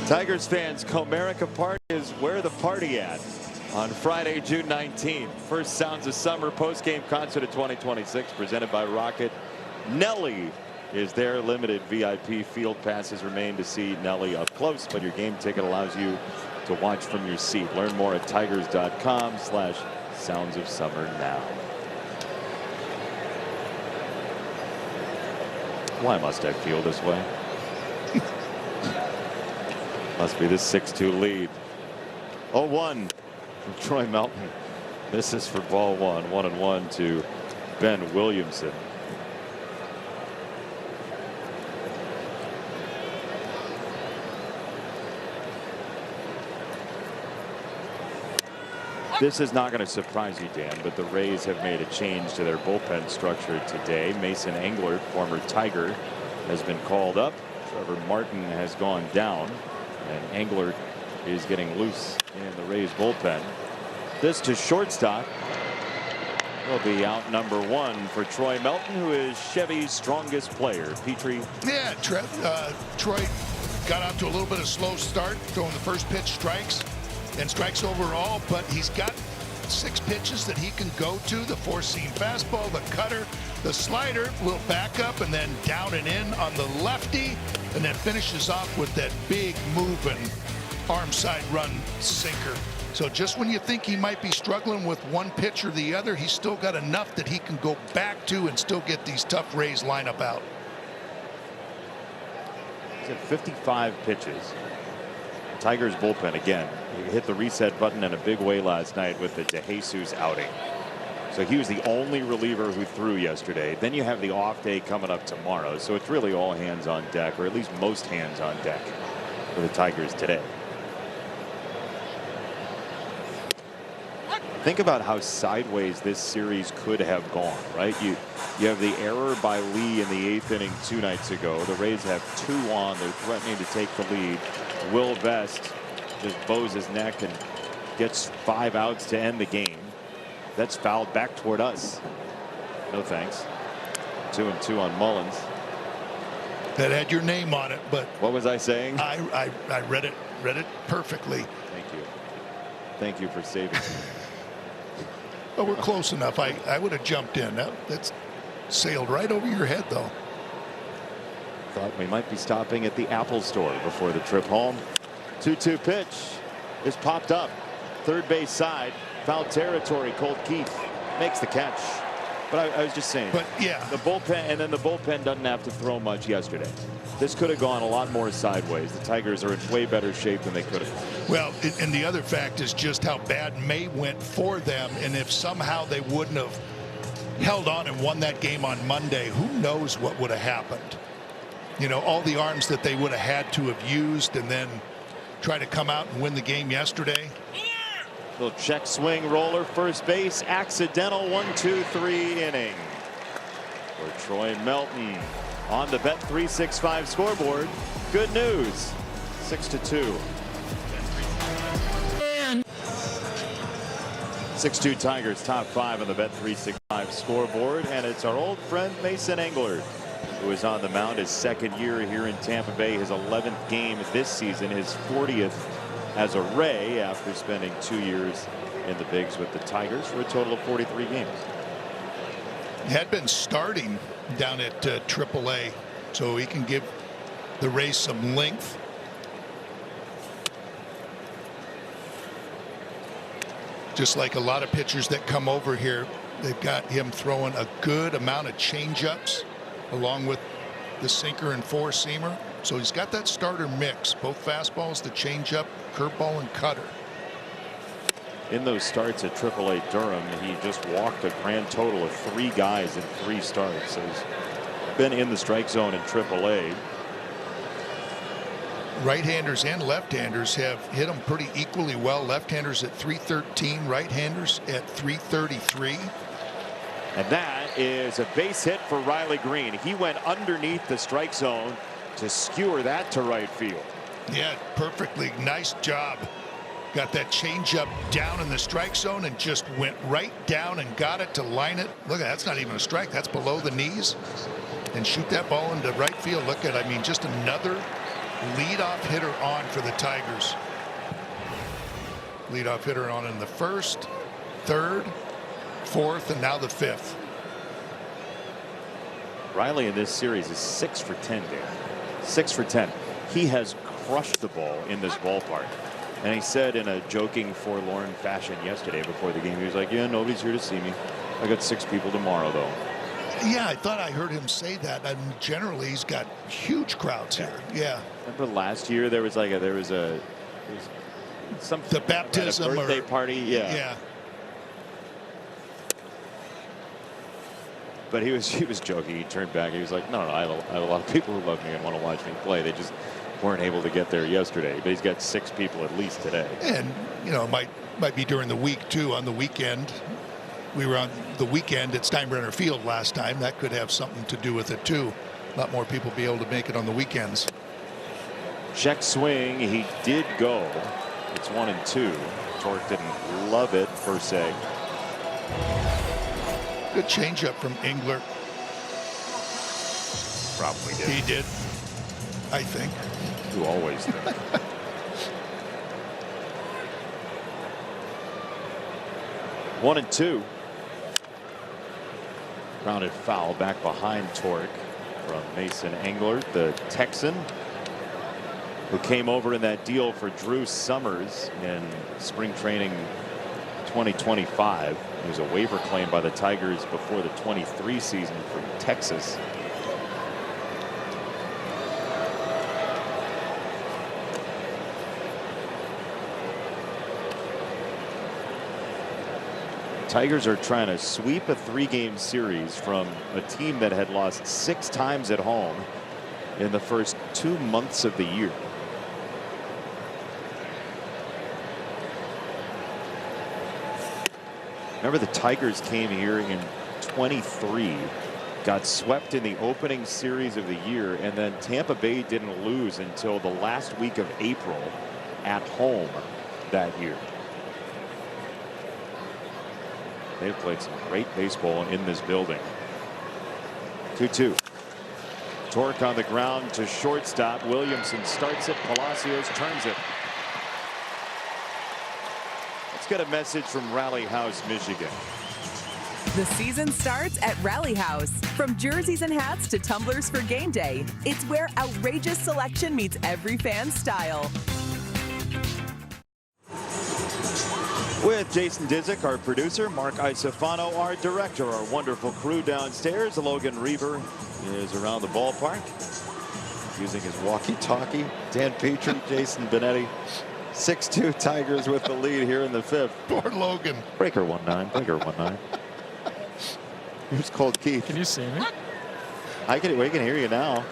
Tigers fans, Comerica Park is where the party at on Friday, June 19th. First Sounds of Summer post-game concert of 2026 presented by Rocket. Nelly is there. Limited VIP field passes remain to see Nelly up close, but your game ticket allows you to watch from your seat. Learn more at tigers.com/Sounds of Summer now. Why must I feel this way? Must be this 6-2 lead. 0-1 from Troy Melton. This is for ball 1. 1-1 to Ben Williamson. This is not going to surprise you, Dan, but the Rays have made a change to their bullpen structure today. Mason Englert, former Tiger, has been called up. Trevor Martin has gone down, and Englert is getting loose in the Rays bullpen. This to shortstop will be out number 1 for Troy Melton, who is Chevy's strongest player. Petrie. Yeah, Troy got out to a little bit of slow start, throwing the first pitch strikes and strikes overall, but he's got 6 pitches that he can go to. The 4-seam fastball, the cutter, the slider, will back up and then down and in on the lefty, and then finishes off with that big moving arm side run sinker. So just when you think he might be struggling with one pitch or the other, he's still got enough that he can go back to and still get these tough Rays lineup out. He's at 55 pitches. Tigers bullpen again. He hit the reset button in a big way last night with the DeJesus outing. So he was the only reliever who threw yesterday. Then you have the off day coming up tomorrow. So it's really all hands on deck, or at least most hands on deck for the Tigers today. Think about how sideways this series could have gone, right? You have the error by Lee in the 8th inning 2 nights ago. The Rays have 2 on. They're threatening to take the lead. Will Vest just bows his neck and gets 5 outs to end the game. That's fouled back toward us. No thanks. 2-2 on Mullins. That had your name on it, but what was I saying? I read it perfectly. Thank you. Thank you for saving me. But we're close enough. I would have jumped in. That's sailed right over your head, though. Thought we might be stopping at the Apple store before the trip home. 2-2 pitch is popped up. Third base side. Foul territory. Colt Keith makes the catch. But I was just saying. But yeah. The bullpen, and then the bullpen doesn't have to throw much yesterday. This could have gone a lot more sideways. The Tigers are in way better shape than they could have. Well, and the other fact is just how bad May went for them. And if somehow they wouldn't have held on and won that game on Monday, who knows what would have happened. You know, all the arms that they would have had to have used and then try to come out and win the game yesterday. Little check swing roller, first base, accidental 1-2-3 inning for Troy Melton. On the Bet365 scoreboard, good news, 6-2. 6-2 Tigers, top 5 on the Bet365 scoreboard, and it's our old friend Mason Englert, who is on the mound his 2nd year here in Tampa Bay, his 11th game this season, his 40th as a Ray after spending 2 years in the bigs with the Tigers for a total of 43 games. He had been starting down at AAA, so he can give the Rays some length. Just like a lot of pitchers that come over here, they've got him throwing a good amount of changeups along with the sinker and 4-seamer. So he's got that starter mix, both fastballs, the changeup, curveball, and cutter. In those starts at AAA Durham, he just walked a grand total of 3 guys in 3 starts. So he's been in the strike zone in AAA. Right-handers and left-handers have hit him pretty equally well. Left-handers at 313, right-handers at 333. And that is a base hit for Riley Green. He went underneath the strike zone to skewer that to right field. Yeah, perfectly. Nice job. Got that changeup down in the strike zone and just went right down and got it to line it. Look, that's not even a strike. That's below the knees. And shoot that ball into right field. Look at, I mean, just another leadoff hitter on for the Tigers. Leadoff hitter on in the 1st, 3rd, 4th, and now the 5th. Riley in this series is 6 for 10, Dan. 6 for 10. He has crushed the ball in this ballpark. And he said in a joking, forlorn fashion yesterday before the game, he was like, yeah, nobody's here to see me. I got 6 people tomorrow, though. Yeah, I thought I heard him say that. And generally, he's got huge crowds here. Yeah. Remember last year there was like there was some the baptism a birthday or party. Yeah. Yeah. But he was joking. He turned back. He was like, no, I have a lot of people who love me and want to watch me play. They weren't able to get there yesterday, but he's got 6 people at least today. And you know, might be during the week too. On the weekend, we were on the weekend at Steinbrenner Field last time. That could have something to do with it too. A lot more people be able to make it on the weekends. Check swing. He did go. It's 1-2. Torque didn't love it per se. Good changeup from Engler. Probably did. He did, I think. You always think. 1-2. Grounded foul back behind Torque from Mason Englert, the Texan, who came over in that deal for Drew Summers in spring training 2025. He was a waiver claim by the Tigers before the 23 season from Texas. Tigers are trying to sweep a 3-game series from a team that had lost 6 times at home in the first 2 months of the year. Remember, the Tigers came here in 23, got swept in the opening series of the year, and then Tampa Bay didn't lose until the last week of April at home that year. They've played some great baseball in this building. 2-2. Torque on the ground to shortstop. Williamson starts it. Palacios turns it. Let's get a message from Rally House, Michigan. The season starts at Rally House. From jerseys and hats to tumblers for game day, it's where outrageous selection meets every fan's style. With Jason Disick, our producer, Mark Isofano, our director, our wonderful crew downstairs. Logan Reaver is around the ballpark using his walkie-talkie. Dan Petrie, Jason Benetti. 6-2 Tigers with the lead here in the 5th. Poor Logan. Breaker 1-9. Breaker 1-9. Here's Cold Keith. Can you see me? We can hear you now.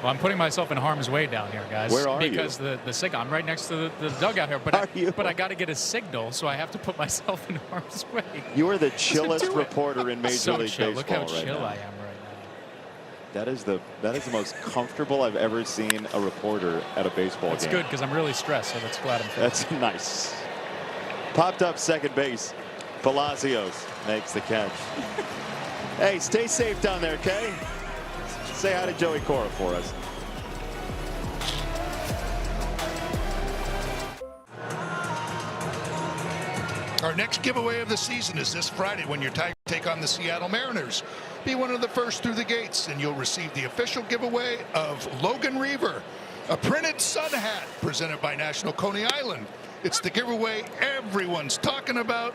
Well, I'm putting myself in harm's way down here, guys. Where are because you? the signal. I'm right next to the dugout here, but I got to get a signal, so I have to put myself in harm's way. You are the chillest reporter in Major League chill. Baseball. Look how right chill now. I am right now. That is the most comfortable I've ever seen a reporter at a baseball That's game. good because I'm really stressed, so that's glad I'm feeling. That's nice. Popped up second base. Palacios makes the catch. Hey, stay safe down there, okay? Say hi to Joey Cora for us. Our next giveaway of the season is this Friday when your Tigers take on the Seattle Mariners. Be one of the first through the gates, and you'll receive the official giveaway of Logan Reaver, a printed sun hat presented by National Coney Island. It's the giveaway everyone's talking about.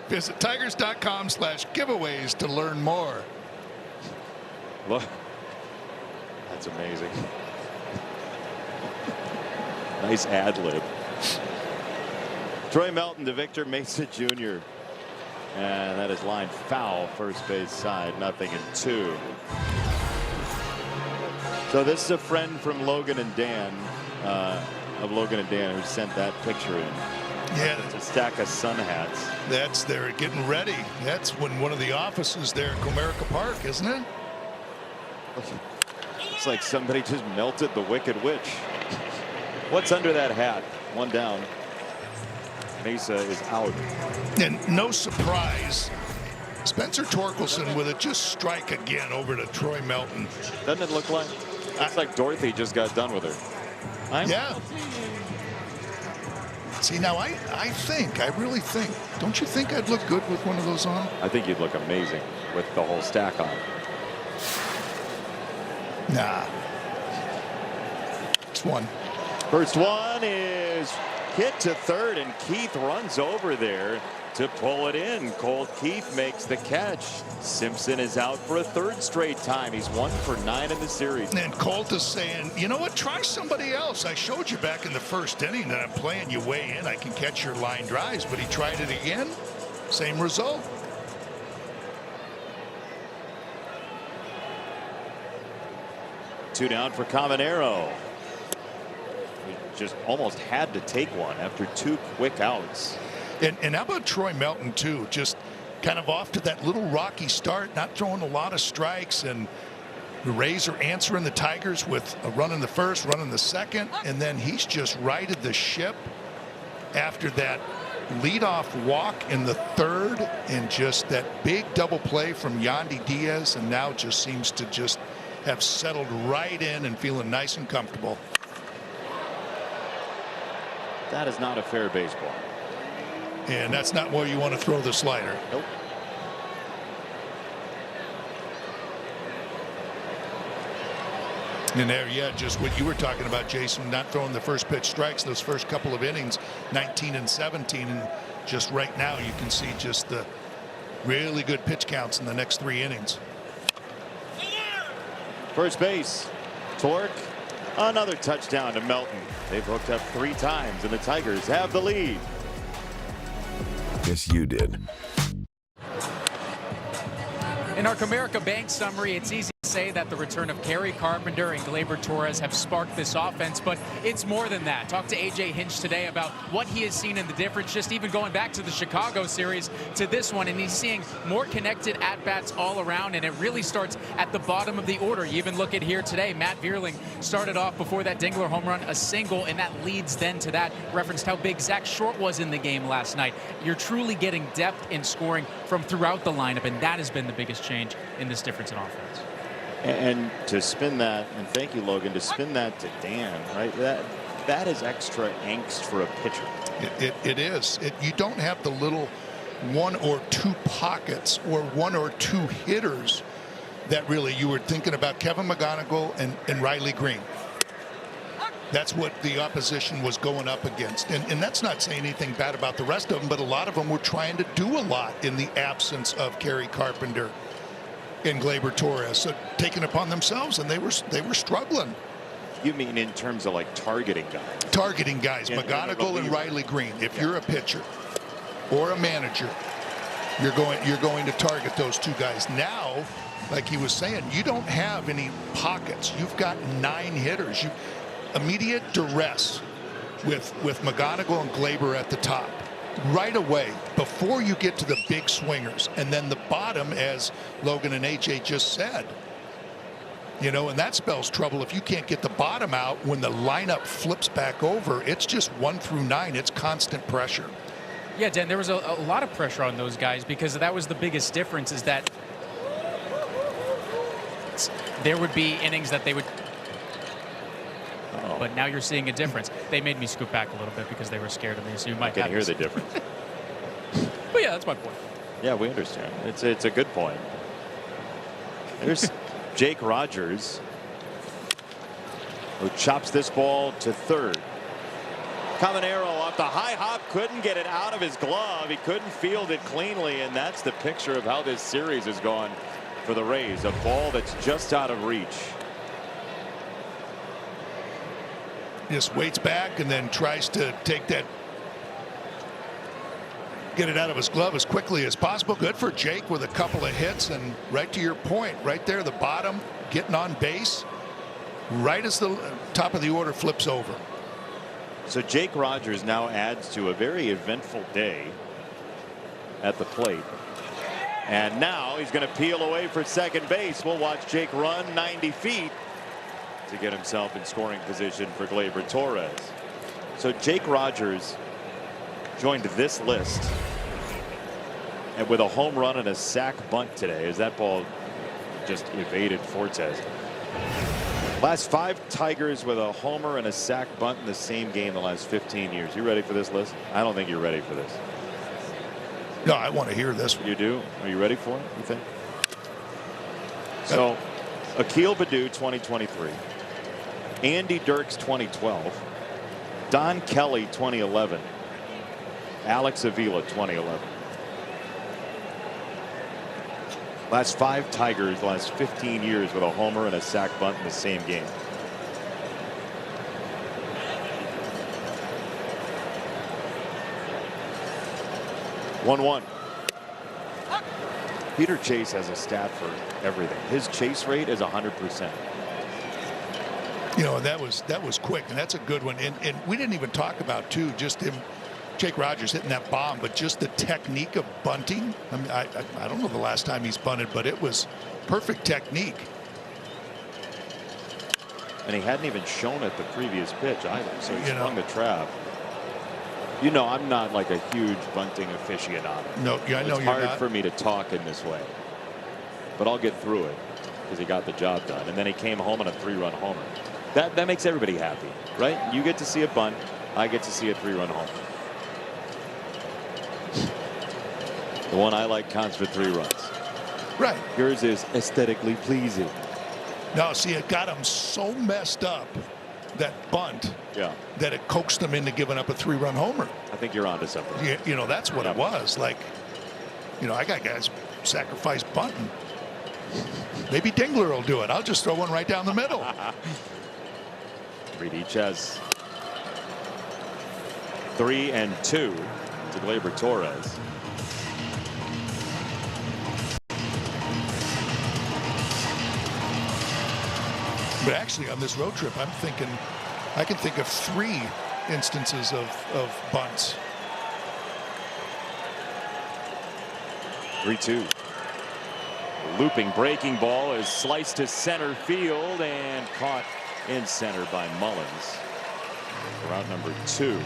Visit tigers.com/giveaways to learn more. Look, that's amazing. Nice ad lib. Troy Melton to Victor Mesa Jr. And that is line foul, first base side, 0-2. So this is a friend from Logan and Dan, who sent that picture in. Yeah, it's a stack of sun hats. They're getting ready. That's when one of the offices there at Comerica Park, isn't it? It's like somebody just melted the Wicked Witch. What's under that hat? One down. Mesa is out. And no surprise, Spencer Torkelson with a just strike again over to Troy Melton. Doesn't it look like? Looks like Dorothy just got done with her. Yeah. See, now I really think, don't you think I'd look good with one of those on? I think you'd look amazing with the whole stack on. Nah. It's one. First one is hit to third, and Keith runs over there to pull it in. Colt Keith makes the catch. Simpson is out for a third straight time. He's 1 for 9 in the series. And Colt is saying, you know what, try somebody else. I showed you back in the first inning that I'm playing you way in. I can catch your line drives, but he tried it again. Same result. Two down for Caminero. just almost had to take one after 2 quick outs. And how about Troy Melton too? Just kind of off to that little rocky start, not throwing a lot of strikes, and the Rays are answering the Tigers with a run in the first, run in the second, and then he's just righted the ship after that leadoff walk in the third, and just that big double play from Yandy Diaz, and now just seems to just have settled right in and feeling nice and comfortable. That is not a fair baseball. And that's not where you want to throw the slider. Nope. And there, yeah, just what you were talking about, Jason, not throwing the first pitch strikes those first couple of innings, 19 and 17, and just right now you can see just the really good pitch counts in the next 3 innings. First base, Torque, another touchdown to Melton. They've hooked up 3 times, and the Tigers have the lead. Yes, you did. In our Comerica Bank summary, it's easy to say that the return of Kerry Carpenter and Gleyber Torres have sparked this offense, but it's more than that. Talked to A.J. Hinch today about what he has seen in the difference, just even going back to the Chicago series to this one, and he's seeing more connected at-bats all around, and it really starts at the bottom of the order. You even look at here today, Matt Vierling started off before that Dingler home run, a single, and that leads then to that. Referenced how big Zach Short was in the game last night. You're truly getting depth in scoring from throughout the lineup, and that has been the biggest change in this difference in offense. And to spin that, and thank you, Logan, to spin that to Dan, right? That is extra angst for a pitcher. It is. You don't have the little 1 or 2 pockets or 1 or 2 hitters that really you were thinking about. Kevin McGonigal and Riley Green. That's what the opposition was going up against. And that's not saying anything bad about the rest of them, but a lot of them were trying to do a lot in the absence of Kerry Carpenter and Gleyber Torres, so taking upon themselves, and they were struggling. You mean in terms of like targeting guys? Targeting guys, McGonigal and Riley Green. If you're a pitcher or a manager, you're going to target those 2 guys. Now, like he was saying, you don't have any pockets. You've got 9 hitters. Immediate duress with McGonigal and Gleyber at the top right away before you get to the big swingers, and then the bottom, as Logan and AJ just said, and that spells trouble if you can't get the bottom out. When the lineup flips back over, it's just 1 through 9. It's constant pressure. Yeah, Dan, there was a lot of pressure on those guys, because that was the biggest difference, is that there would be innings that they would. But now you're seeing a difference. They made me scoot back a little bit because they were scared of me, so you might hear the difference. But yeah, that's my point. Yeah, we understand. It's a good point. There's Jake Rogers, who chops this ball to third. Caminero off the high hop, couldn't get it out of his glove. He couldn't field it cleanly, and that's the picture of how this series has gone for the Rays. A ball that's just out of reach. Just waits back and then tries to take that, get it out of his glove as quickly as possible. Good for Jake with a couple of hits, and right to your point, right there, the bottom, getting on base, right as the top of the order flips over. So Jake Rogers now adds to a very eventful day at the plate. And now he's going to peel away for second base. We'll watch Jake run 90 feet to get himself in scoring position for Gleyber Torres. So Jake Rogers joined this list and with a home run and a sac bunt today, as that ball just evaded Fortes. Last 5 Tigers with a homer and a sac bunt in the same game the last 15 years. You ready for this list? I don't think you're ready for this. No, I want to hear this. You do? Are you ready for it, you think? So Akil Baddoo 2023, Andy Dirks 2012, Don Kelly 2011, Alex Avila 2011. Last 5 Tigers, last 15 years with a homer and a sac bunt in the same game. One. Peter Chase has a stat for everything. His chase rate is 100%. You know, that was quick, and that's a good one. And we didn't even talk about, too, just him, Jake Rogers hitting that bomb, but just the technique of bunting. I mean, I don't know the last time he's bunted, but it was perfect technique. And he hadn't even shown it the previous pitch either, so he sprung the trap. You know, I'm not like a huge bunting aficionado. No, yeah, I know it's you're hard not. for me to talk in this way, but I'll get through it because he got the job done. And then he came home on a 3-run homer. That makes everybody happy, right? You get to see a bunt. I get to see a 3-run homer. The one I like counts for 3 runs. Right. Yours is aesthetically pleasing. No, see, it got him so messed up, that bunt, that it coaxed him into giving up a 3-run homer. I think you're onto something. You know, that's what it was. Like, you know, I got guys sacrifice bunting. Maybe Dingler will do it. I'll just throw one right down the middle. Reed each has 3 and 2 to Gleyber Torres. But actually, on this road trip, I'm thinking I can think of 3 instances of bunts. 3-2. Looping breaking ball is sliced to center field and caught in center by Mullins. Route number 2.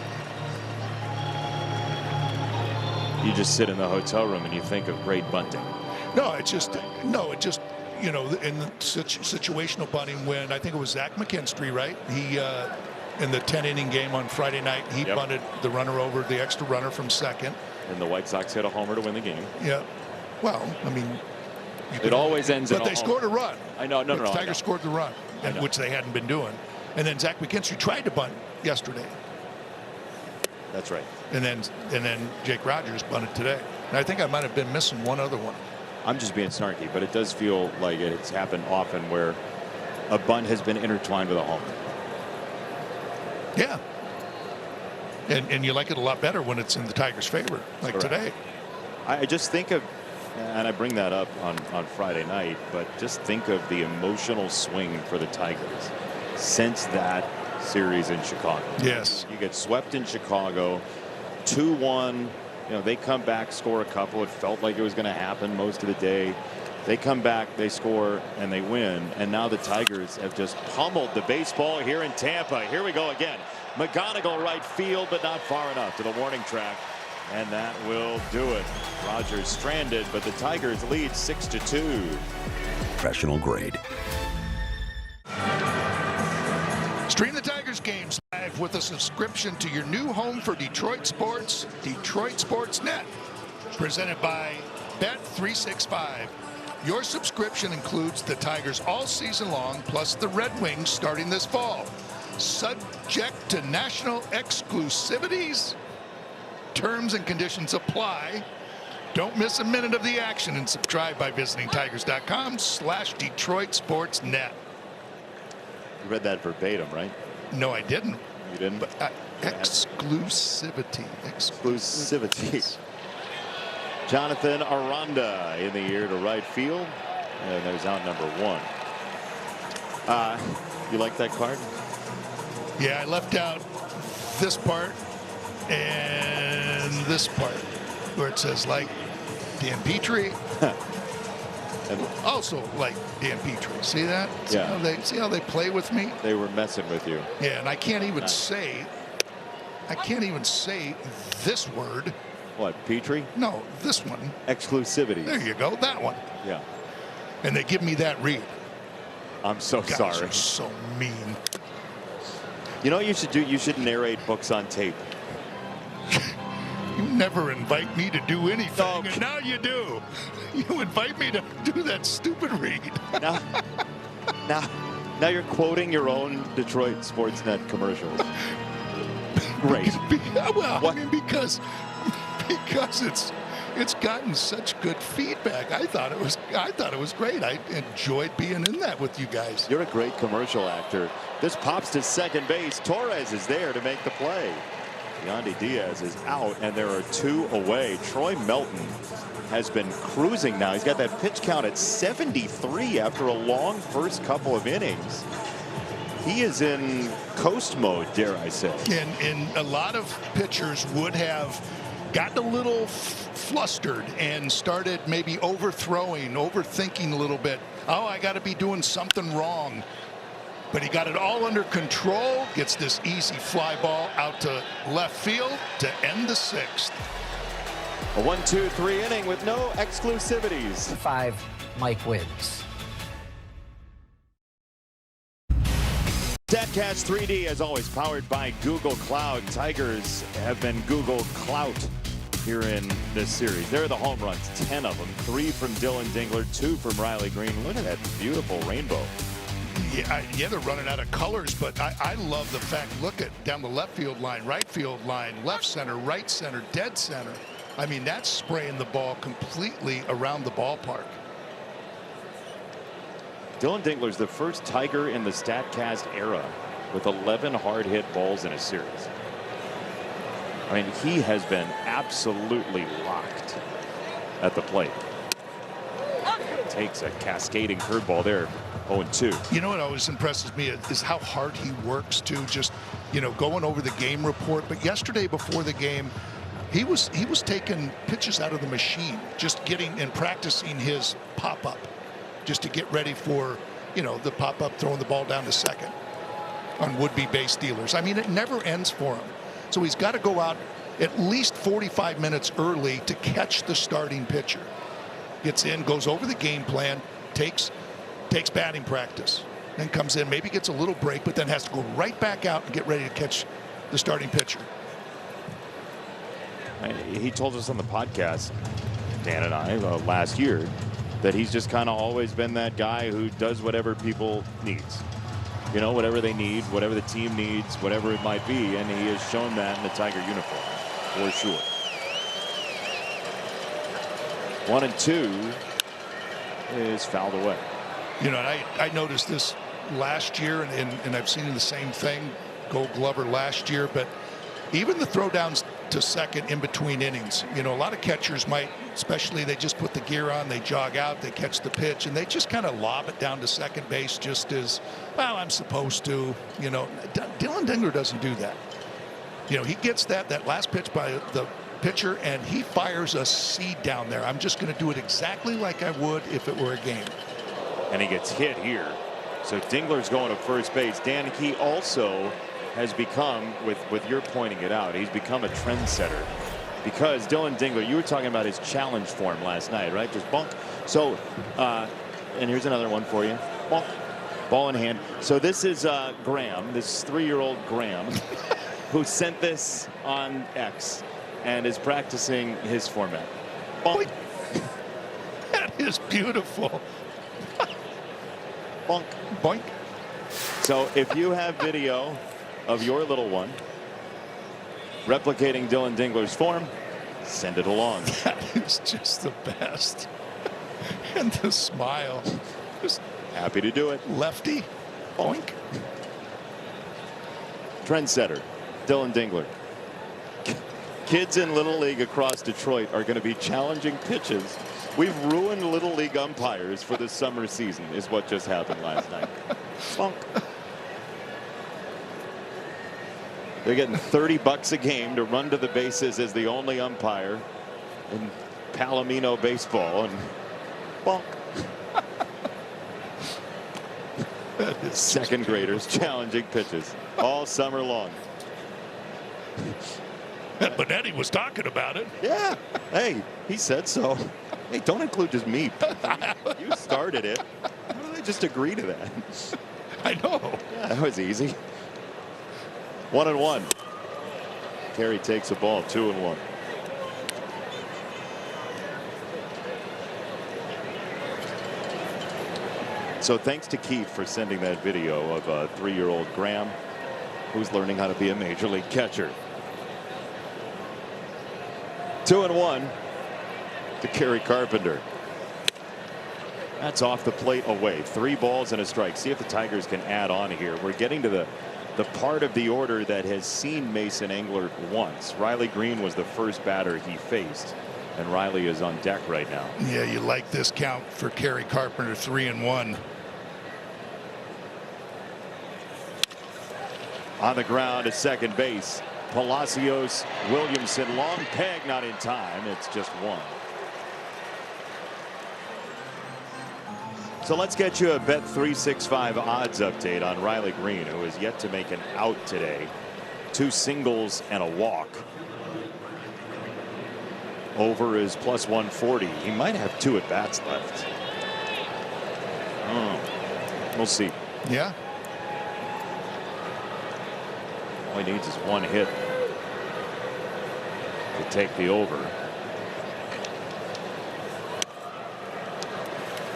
You just sit in the hotel room and you think of great bunting. No, it just you know, in the situational bunting, when I think it was Zach McKinstry, right? He in the 10-inning game on Friday night, he bunted the runner over, the extra runner from second. And the White Sox hit a homer to win the game. Yeah. Well, I mean, it always ends in a homer. But they scored a run. I know. No. The Tigers scored the run, which they hadn't been doing. And then Zach McKinstry tried to bunt yesterday. That's right. And then Jake Rogers bunted today. And I think I might have been missing one other one. I'm just being snarky, but it does feel like it's happened often where a bunt has been intertwined with a homer. Yeah. And you like it a lot better when it's in the Tigers' favor, like today. I just think of, and I bring that up on Friday night, but just think of the emotional swing for the Tigers since that series in Chicago. Yes. You get swept in Chicago, 2-1. You know, they come back, score a couple. It felt like it was going to happen most of the day. They come back, they score, and they win. And now the Tigers have just pummeled the baseball here in Tampa. Here we go again. McGonigal right field, but not far enough to the warning track. And that will do it. Rogers stranded, but the Tigers lead 6-2. Professional grade. Stream the Tigers games live with a subscription to your new home for Detroit sports, Detroit Sports Net, presented by Bet365. Your subscription includes the Tigers all season long, plus the Red Wings starting this fall. Subject to national exclusivities. Terms and conditions apply. Don't miss a minute of the action and subscribe by visiting tigers.com/DetroitSportsNet. You read that verbatim, right? No, I didn't. You didn't? But exclusivity. Exclusivity. Jonathan Aranda in the air to right field. And there's out number 1. You like that card? Yeah, I left out this part and this part where it says like Dan Petrie. And also like Dan Petrie. See that? See how they play with me? They were messing with you. Yeah, and I can't even say this word. What, Petrie? No, this one. Exclusivity. There you go, that one. Yeah. And they give me that read. I'm so sorry. Guys are so mean. You know what you should do? You should narrate books on tape. You never invite me to do anything, Okay. and now you do. You invite me to do that stupid read. Now you're quoting your own Detroit Sportsnet commercials. Great. Well, what? I mean, because it's gotten such good feedback. I thought it was great. I enjoyed being in that with you guys. You're a great commercial actor. This pops to second base. Torres is there to make the play. Yandy Diaz is out, and there are 2 away. Troy Melton has been cruising now. He's got that pitch count at 73 after a long first couple of innings. he is in coast mode, dare I say. And a lot of pitchers would have gotten a little flustered and started maybe overthrowing, overthinking a little bit. Oh, I got to be doing something wrong. But he got it all under control, gets this easy fly ball out to left field to end the 6th. A 1-2-3 inning with no exclusivities. 5, Mike wins. StatCast 3D, as always, powered by Google Cloud. Tigers have been Google Clout here in this series. There are the home runs, 10 of them. 3 from Dylan Dingler, 2 from Riley Green. Look at that beautiful rainbow. Yeah, they're running out of colors, but I love the fact, look at down the left field line, right field line, left center, right center, dead center. I mean, that's spraying the ball completely around the ballpark. Dylan Dingler's the first Tiger in the StatCast era with 11 hard hit balls in a series. I mean, he has been absolutely locked at the plate. Takes a cascading curveball there. 0-2. You know what always impresses me is how hard he works to just, going over the game report. But yesterday before the game, he was taking pitches out of the machine, just getting and practicing his pop-up, just to get ready for, the pop-up, throwing the ball down to second on would-be base stealers. I mean, it never ends for him. So he's got to go out at least 45 minutes early to catch the starting pitcher. Gets in, goes over the game plan, takes batting practice, then comes in, maybe gets a little break, but then has to go right back out and get ready to catch the starting pitcher. He told us on the podcast, Dan and I, last year, that he's just kind of always been that guy who does whatever people needs. Whatever they need, whatever the team needs, whatever it might be, and he has shown that in the Tiger uniform, for sure. 1-2 is fouled away. I noticed this last year, and I've seen the same thing, Gold Glover last year, but even the throwdowns to second in between innings, a lot of catchers might, especially they just put the gear on, they jog out, they catch the pitch, and they just kind of lob it down to second base just as, well, I'm supposed to. Dylan Dingler doesn't do that. He gets that last pitch by the pitcher, and he fires a seed down there. I'm just going to do it exactly like I would if it were a game. And he gets hit here. So Dingler's going to first base. Dan, he also has become, with your pointing it out, he's become a trendsetter. Because Dylan Dingler, you were talking about his challenge form last night, right? Just bonk. So, and here's another one for you. Bonk. Ball in hand. So this is Graham, this 3-year-old Graham, who sent this on X and is practicing his format. Bonk. That is beautiful. Bonk. Boink. So if you have video of your little one replicating Dylan Dingler's form, send it along. That is just the best. And the smile. Just happy to do it. Lefty. Boink. Trendsetter, Dylan Dingler. Kids in Little League across Detroit are going to be challenging pitches. We've ruined Little League umpires for the summer season, is what just happened last night. Bonk. They're getting $30 a game to run to the bases as the only umpire in Palomino baseball, and bonk. Second graders challenging pitches all summer long. Benetti was talking about it. Yeah. Hey, he said so. Hey, don't include just me. You started it. Why don't I just agree to that? I know. Yeah, that was easy. 1-1. Carey takes a ball. 2-1. So thanks to Keith for sending that video of a 3-year-old Graham who's learning how to be a major league catcher. 2-1 to Kerry Carpenter. That's off the plate away. 3 balls and a strike. See if the Tigers can add on here. We're getting to the part of the order that has seen Mason Engler once. Riley Green was the first batter he faced, and Riley is on deck right now. Yeah, you like this count for Kerry Carpenter. 3-1. On the ground at second base. Palacios, Williamson, long peg, not in time. It's just one. So let's get you a Bet365 odds update on Riley Green, who is yet to make an out today. 2 singles and a walk. Over is plus 140. He might have 2 at bats left. We'll see. Yeah. All he needs is 1 hit to take the over.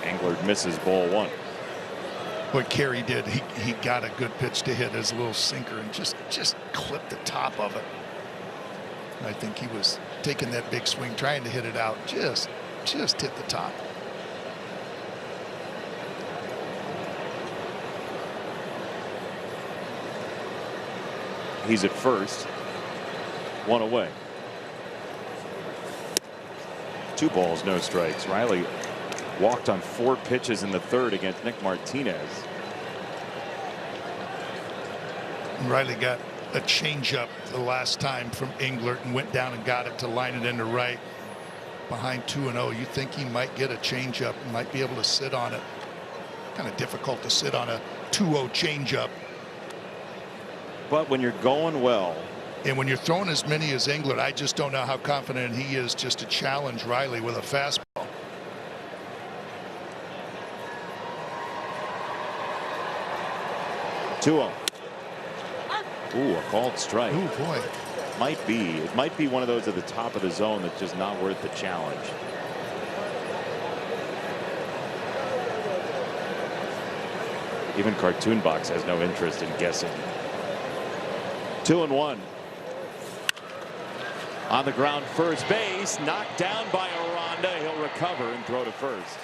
Englert misses ball 1. What Carey did, he got a good pitch to hit his little sinker and just clipped the top of it. I think he was taking that big swing, trying to hit it out. Just hit the top. He's at first. 1 away. 2 balls, no strikes. Riley walked on 4 pitches in the 3rd against Nick Martinez. Riley got a changeup the last time from Englert and went down and got it to line it into right. Behind 2-0, you think he might get a changeup, might be able to sit on it. Kind of difficult to sit on a 2-0 changeup. But when you're going well, and when you're throwing as many as Englert, I just don't know how confident he is just to challenge Riley with a fastball. Ooh, a called strike. Ooh, boy. It might be one of those at the top of the zone that's just not worth the challenge. Even Cartoon Box has no interest in guessing. 2-1. On the ground, first base, knocked down by Aranda. He'll recover and throw to first.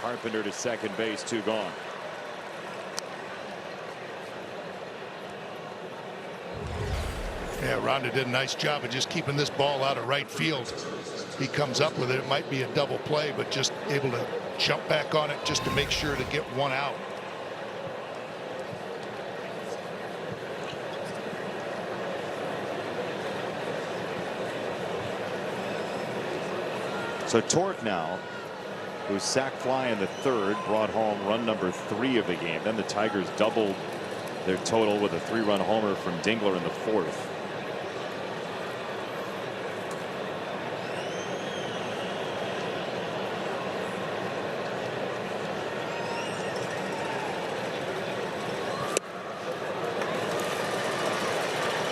Carpenter to second base, 2 gone. Yeah, Aranda did a nice job of just keeping this ball out of right field. He comes up with it. It might be a double play, but just able to jump back on it just to make sure to get 1 out. So Torque now, who sacked fly in the 3rd, brought home run number 3 of the game. Then the Tigers doubled their total with a 3-run homer from Dingler in the 4th.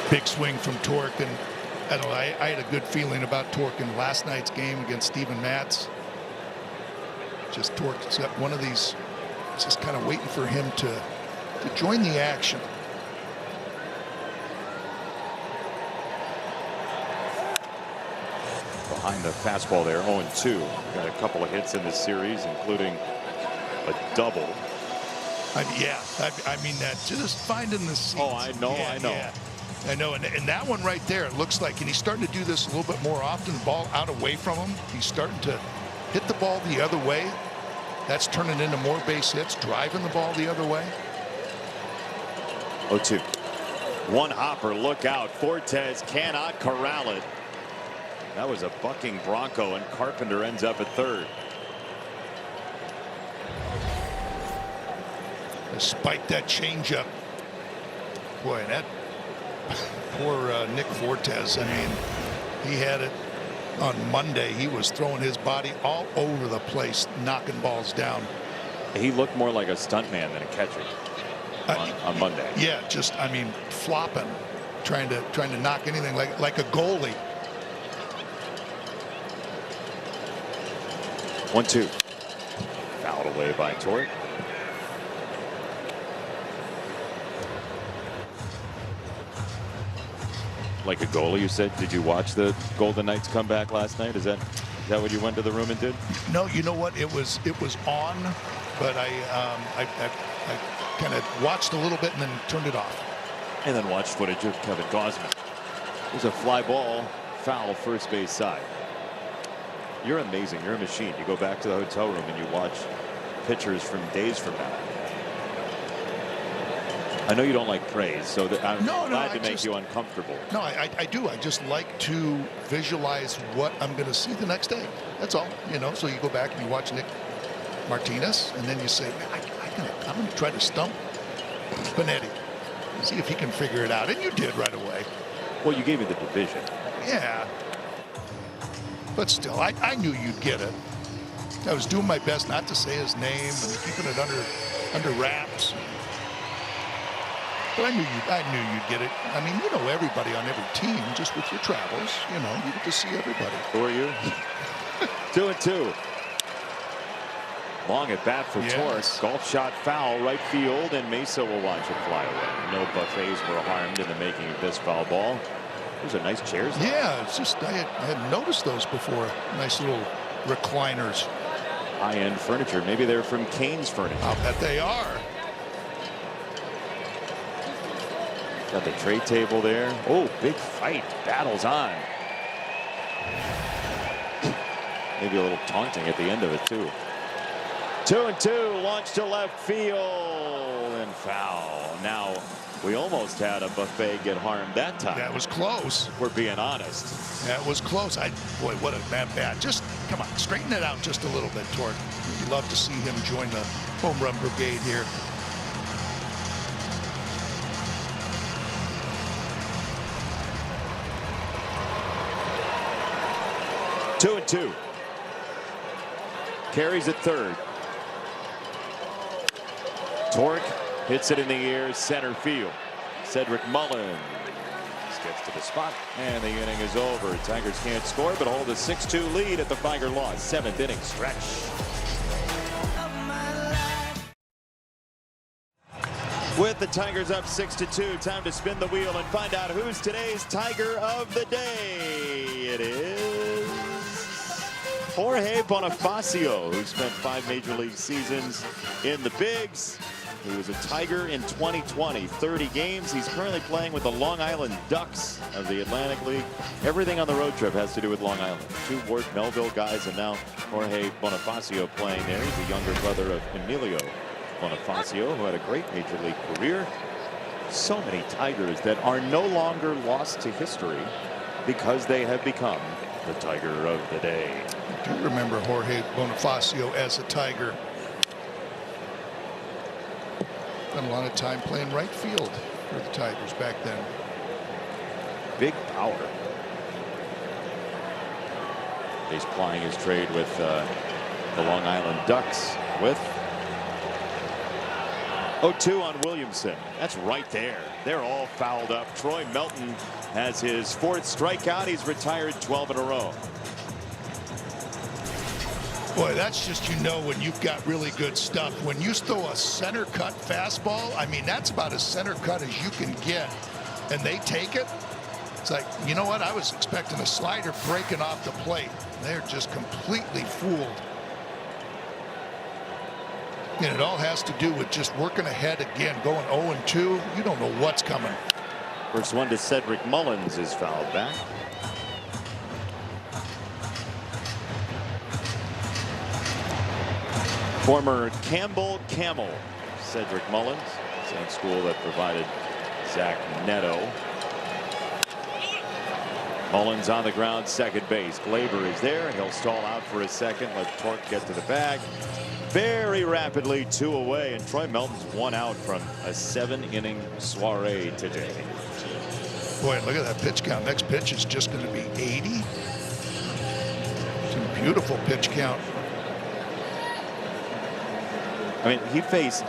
Big swing from Torque, and I don't know, I had a good feeling about Torque in last night's game against Steven Matz. Just Torque's got one of these, just kind of waiting for him to join the action. Behind the fastball there, 0-2. Got a couple of hits in this series, including a double. I mean that just finding the seats. Oh, I know. Yeah. I know, and that one right there, it looks like, and he's starting to do this a little bit more often. The ball out away from him. He's starting to hit the ball the other way. That's turning into more base hits, driving the ball the other way. 0-2. 1 hopper, look out. Fortes cannot corral it. That was a bucking Bronco, and Carpenter ends up at 3rd. Spike that changeup. Boy, that poor Nick Fortes. I mean, he had it on Monday. He was throwing his body all over the place, knocking balls down. He looked more like a stuntman than a catcher on Monday. Yeah, just, I mean, flopping, trying to knock anything like a goalie. 1-2. Fouled away by Torque. Like a goalie, you said? Did you watch the Golden Knights come back last night? Is that what you went to the room and did? No, you know what? It was on, but I kind of watched a little bit and then turned it off. And then watched footage of Kevin Gausman. It was a fly ball, foul, first base side. You're amazing. You're a machine. You go back to the hotel room and you watch pictures from days from now. I know you don't like praise, so I'm glad to make just, you uncomfortable. No, I do. I just like to visualize what I'm going to see the next day. That's all. You know, so you go back and you watch Nick Martinez, and then you say, I'm going to try to stump Benetti, see if he can figure it out. And you did right away. Well, you gave me the division. Yeah. But still, I knew you'd get it. I was doing my best not to say his name and keeping it under wraps. But I knew you'd get it. I mean, you know everybody on every team just with your travels. You know, you get to see everybody. Who are you? 2-2. Long at bat for Torres. Golf shot foul right field, and Mesa will watch it fly away. No buffets were harmed in the making of this foul ball. Those are nice chairs. Yeah, it's just I hadn't noticed those before. Nice little recliners. High-end furniture. Maybe they're from Kane's Furniture. I'll bet they are. Got the tray table there. Oh, big fight. Battles on. Maybe a little taunting at the end of it, too. 2-2. Launched to left field and foul. Now, we almost had a buffet get harmed that time. That was close. We're being honest. That was close. Boy, what a bad bat. Just, come on, straighten it out just a little bit, Torque. You'd love to see him join the home run brigade here. Two and two. Carries at third. Torque hits it in the air, center field. Cedric Mullins gets to the spot, and the inning is over. Tigers can't score, but hold a 6-2 lead at the Tiger loss. 7th inning stretch. With the Tigers up 6-2, time to spin the wheel and find out who's today's Tiger of the day. It is Jorge Bonifacio, who spent 5 major league seasons in the bigs. He was a Tiger in 2020, 30 games. He's currently playing with the Long Island Ducks of the Atlantic League. Everything on the road trip has to do with Long Island. 2 Ward Melville guys, and now Jorge Bonifacio playing there. He's the younger brother of Emilio Bonifacio, who had a great major league career. So many Tigers that are no longer lost to history because they have become the Tiger of the day. I do remember Jorge Bonifacio as a Tiger. Spent a lot of time playing right field for the Tigers back then. Big power. He's plying his trade with the Long Island Ducks with 0-2 on Williamson. That's right there. They're all fouled up. Troy Melton has his 4th strikeout. He's retired 12 in a row. Boy, that's just, you know, when you've got really good stuff. When you throw a center cut fastball, I mean, that's about as center cut as you can get. And they take it. It's like, you know what? I was expecting a slider breaking off the plate. They're just completely fooled. And it all has to do with just working ahead again, going 0-2. You don't know what's coming. First one to Cedric Mullins is fouled back. Former Campbell Camel, Cedric Mullins, same school that provided Zach Neto. Mullins on the ground, second base. Glaber is there. He'll stall out for a second. Let Torque get to the bag. Very rapidly 2 away, and Troy Melton's 1 out from a 7-inning soiree today. Boy, look at that pitch count. Next pitch is just going to be 80. It's a beautiful pitch count. I mean, he faced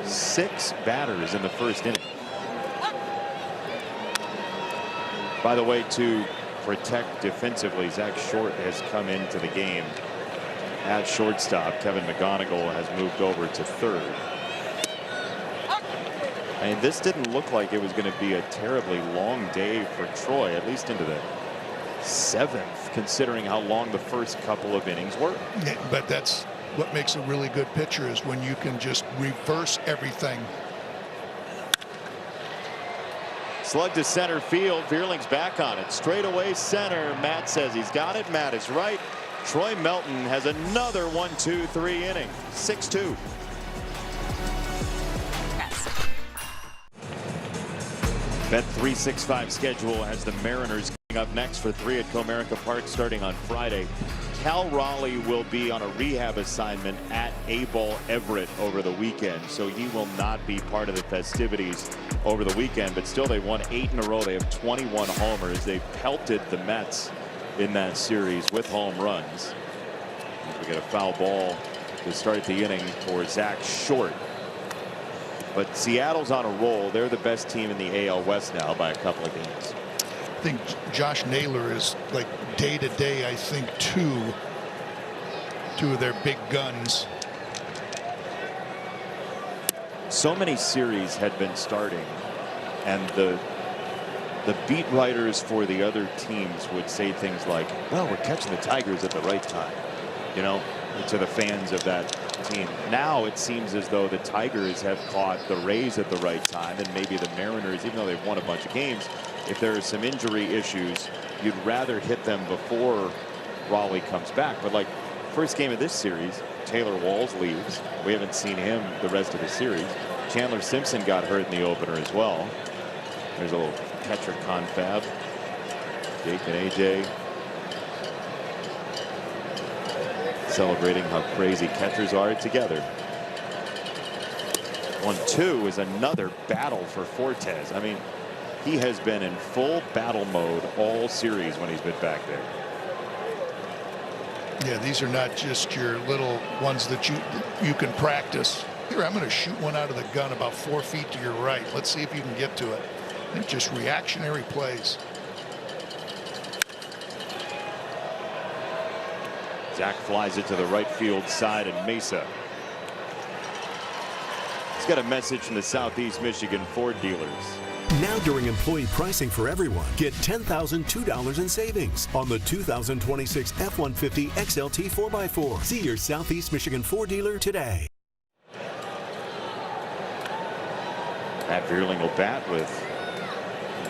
6 batters in the first inning. By the way, to protect defensively, Zach Short has come into the game at shortstop. Kevin McGonigal has moved over to third. And this didn't look like it was going to be a terribly long day for Troy, at least into the 7th, considering how long the first couple of innings were. Yeah, but that's what makes a really good pitcher, is when you can just reverse everything. Slug to center field. Veerling's back on it. Straight away center. Matt says he's got it. Matt is right. Troy Melton has another 1-2-3 inning. 6-2. Bet365 schedule has the Mariners coming up next for 3 at Comerica Park starting on Friday. Cal Raleigh will be on a rehab assignment at A-Ball Everett over the weekend, so he will not be part of the festivities over the weekend. But still, they won 8 in a row. They have 21 homers. They pelted the Mets in that series with home runs. We get a foul ball to start the inning for Zach Short. But Seattle's on a roll. They're the best team in the AL West now by a couple of games. I think Josh Naylor is like day to day. I think two of their big guns. So many series had been starting, and the beat writers for the other teams would say things like, well, we're catching the Tigers at the right time, you know, to the fans of that team. Now it seems as though the Tigers have caught the Rays at the right time, and maybe the Mariners, even though they've won a bunch of games, if there are some injury issues, you'd rather hit them before Raleigh comes back. But like first game of this series, Taylor Walls leaves. We haven't seen him the rest of the series. Chandler Simpson got hurt in the opener as well. There's a little catcher confab. Jake and AJ celebrating how crazy catchers are together. 1-2 is another battle for Fortes. I mean, he has been in full battle mode all series when he's been back there. Yeah, these are not just your little ones that you can practice. Here, I'm going to shoot one out of the gun about 4 feet to your right. Let's see if you can get to it. They're just reactionary plays. Zach flies it to the right field side, and Mesa. He's got a message from the Southeast Michigan Ford dealers. Now during employee pricing for everyone, get $10,002 in savings on the 2026 F-150 XLT 4x4. See your Southeast Michigan Ford dealer today. Matt Vierling will bat with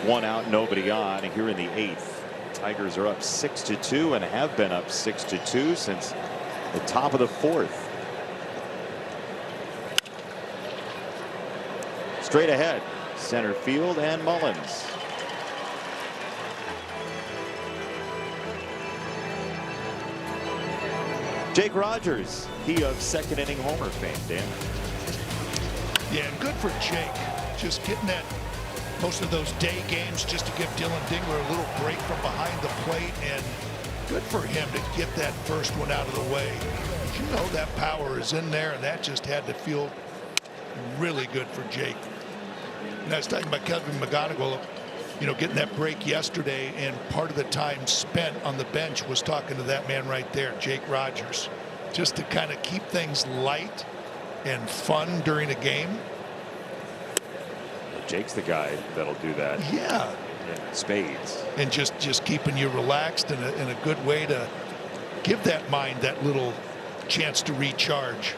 1 out, nobody on here in the 8th. Tigers are up 6-2 and have been up 6-2 since the top of the 4th. Straight ahead, center field, and Mullins. Jake Rogers, he of second inning homer fame, Dan. Yeah, and good for Jake. Just getting that most of those day games just to give Dylan Dingler a little break from behind the plate, and good for him to get that first one out of the way. You know that power is in there, and that just had to feel really good for Jake. And I was talking about Kevin McGonigal, you know, getting that break yesterday, and part of the time spent on the bench was talking to that man right there, Jake Rogers, just to kind of keep things light and fun during a game. Jake's the guy that'll do that. Yeah. In spades. And just keeping you relaxed in a good way to give that mind that little chance to recharge.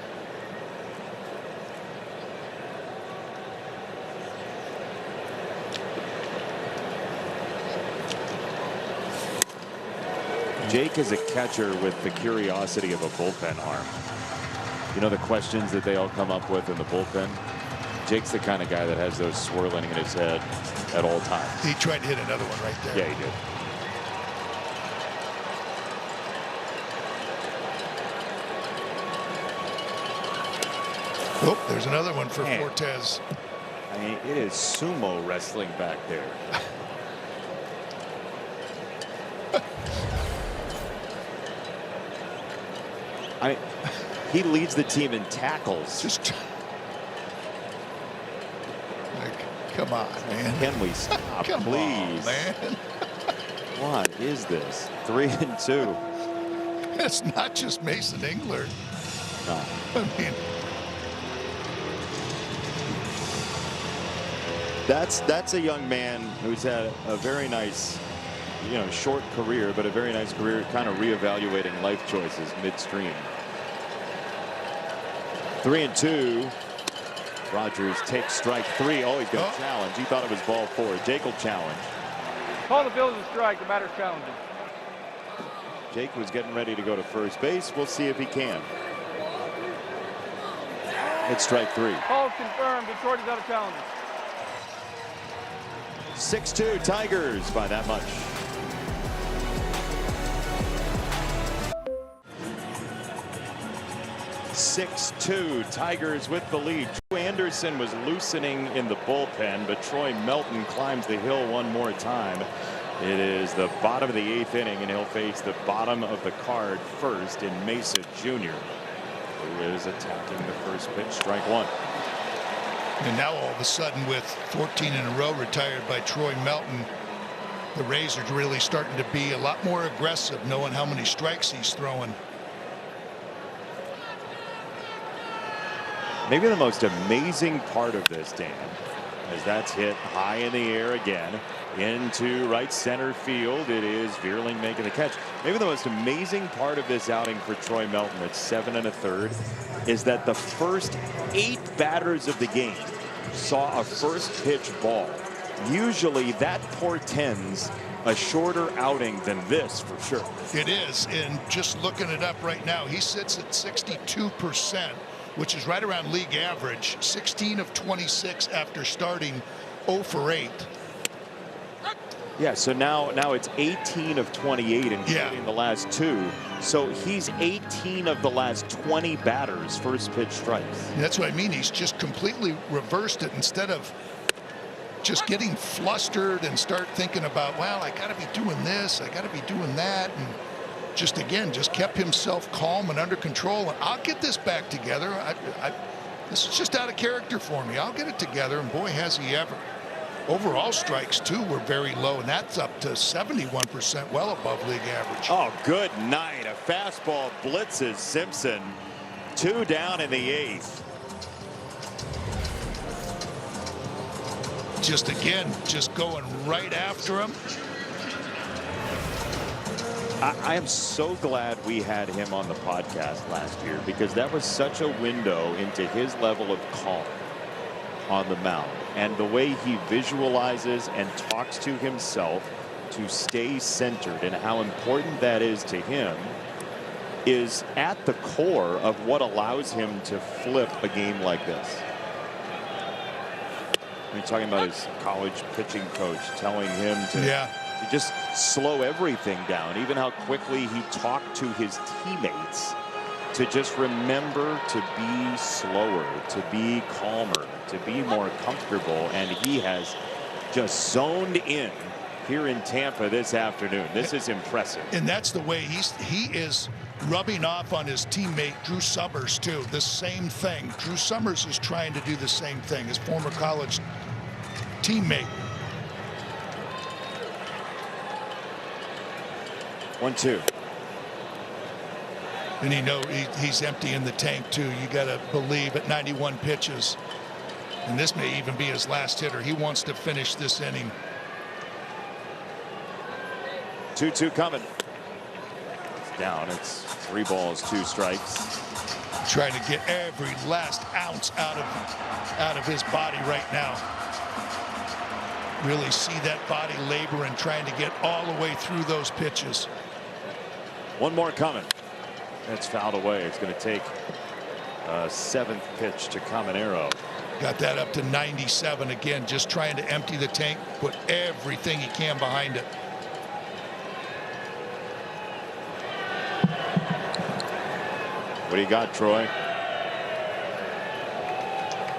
Jake is a catcher with the curiosity of a bullpen arm. You know the questions that they all come up with in the bullpen? Jake's the kind of guy that has those swirling in his head at all times. He tried to hit another one right there. Yeah, he did. Oh, there's another one for Fortes. I mean, it is sumo wrestling back there. He leads the team in tackles. Just like, come on, man. Can we stop, come please? On, man. What is this? 3-2. It's not just Mason Engler. No. I mean, that's a young man who's had a very nice, you know, short career, but a very nice career, kind of reevaluating life choices midstream. 3-2. Rogers takes strike 3. Oh, he's going to challenge. He thought it was ball 4. Jake will challenge. Call the field as a strike. The batter's challenging. Jake was getting ready to go to first base. We'll see if he can. It's strike 3. Call confirmed. Detroit is out of challenges. 6-2 Tigers by that much. Tigers with the lead. Drew Anderson was loosening in the bullpen, but Troy Melton climbs the hill one more time. It is the bottom of the 8th inning, and he'll face the bottom of the card first in Mesa Jr., who is attacking the first pitch, strike one. And now all of a sudden, with 14 in a row retired by Troy Melton, the Rays are really starting to be a lot more aggressive, knowing how many strikes he's throwing. Maybe the most amazing part of this, Dan, as that's hit high in the air again into right center field. It is Vierling making the catch. Maybe the most amazing part of this outing for Troy Melton at 7 1/3 is that the first 8 batters of the game saw a first pitch ball. Usually that portends a shorter outing than this, for sure. It is, and just looking it up right now, he sits at 62%, which is right around league average. 16 of 26 after starting 0 for 8. Yeah, so now it's 18 of 28, including the last 2. So he's 18 of the last 20 batters first pitch strikes. And that's what I mean. He's just completely reversed it. Instead of just getting flustered and start thinking about, well, I got to be doing this, I got to be doing that, and just again just kept himself calm and under control. And I'll get this back together. This is just out of character for me. I'll get it together, and boy, has he ever. Overall strikes too were very low, and that's up to 71%, well above league average. Oh, good night. A fastball blitzes Simpson. 2 down in the 8th. Just again, just going right after him. I am so glad we had him on the podcast last year, because that was such a window into his level of calm on the mound and the way he visualizes and talks to himself to stay centered, and how important that is to him is at the core of what allows him to flip a game like this. We're talking about his college pitching coach telling him to just slow everything down, even how quickly he talked to his teammates to just remember to be slower, to be calmer, to be more comfortable. And he has just zoned in here in Tampa this afternoon. This is impressive. And that's the way he is rubbing off on his teammate Drew Summers too. The same thing. Drew Summers is trying to do the same thing, his former college teammate. 1-2. And he's emptying the tank too. You got to believe at 91 pitches, and this may even be his last hitter. He wants to finish this inning. 2-2 coming. It's down. It's 3 balls, 2 strikes. Trying to get every last ounce out of his body right now. Really see that body labor and trying to get all the way through those pitches. 1 more coming. That's fouled away. It's going to take a 7th pitch to Caminero. Got that up to 97 again, just trying to empty the tank, put everything he can behind it. What do you got, Troy?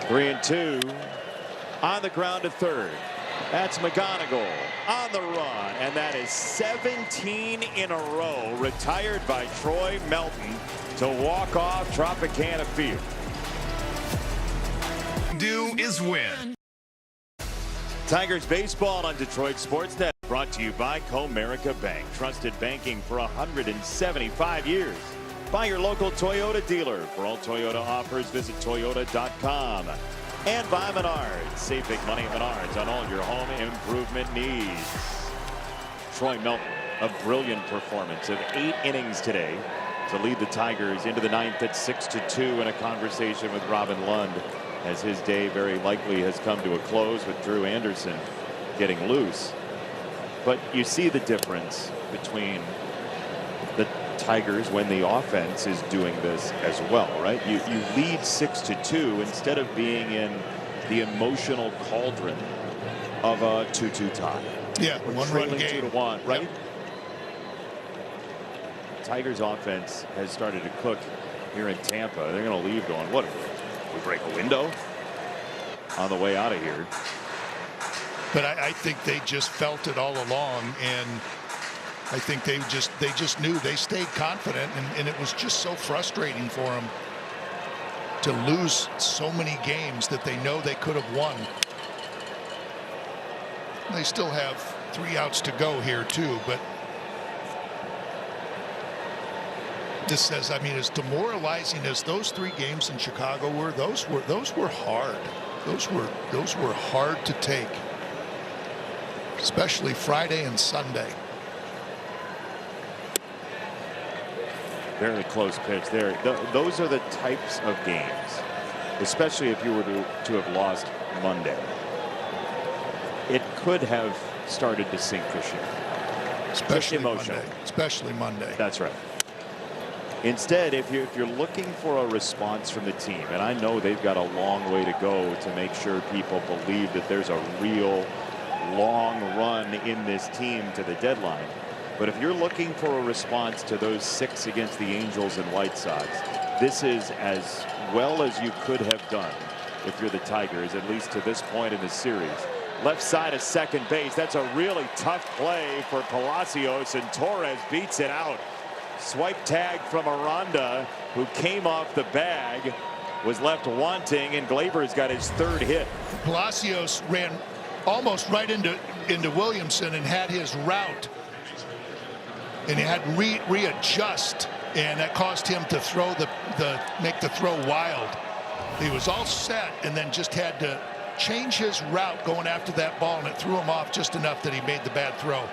3-2 on the ground to third. That's McGonigal on the run, and that is 17 in a row retired by Troy Melton to walk off Tropicana Field. Do is win. Tigers baseball on Detroit Sportsnet, brought to you by Comerica Bank. Trusted banking for 175 years. By your local Toyota dealer. For all Toyota offers, visit Toyota.com. And by Menards. Save big money at Menards on all your home improvement needs. Troy Melton, a brilliant performance of 8 innings today to lead the Tigers into the 9th at 6-2 in a conversation with Robin Lund, as his day very likely has come to a close with Drew Anderson getting loose. But you see the difference between the Tigers when the offense is doing this as well, right? You lead 6-2 instead of being in the emotional cauldron of a 2-2 tie. Yeah, We're one-run trailing game. 2-1, right? Yep. Tigers offense has started to cook here in Tampa. They're going to leave going, what? We break a window on the way out of here. But I think they just felt it all along, and I think they just knew. They stayed confident, and it was just so frustrating for them to lose so many games that they know they could have won. They still have 3 outs to go here too, but this says, I mean, as demoralizing as those 3 games in Chicago were, those were hard. Those were hard to take, especially Friday and Sunday. Very close pitch there. Those are the types of games, especially if you were to have lost Monday. It could have started to sink the ship. Especially emotional. Monday. Especially Monday. That's right. Instead, if you're looking for a response from the team, and I know they've got a long way to go to make sure people believe that there's a real long run in this team to the deadline. But if you're looking for a response to those 6 against the Angels and White Sox, this is as well as you could have done if you're the Tigers, at least to this point in the series. Left side of second base. That's a really tough play for Palacios, and Torres beats it out. Swipe tag from Aranda, who came off the bag, was left wanting, and Gleyber's got his 3rd hit. Palacios ran almost right into Williamson and had his route, and he had readjust, and that caused him to throw make the throw wild. He was all set and then just had to change his route going after that ball, and it threw him off just enough that he made the bad throw.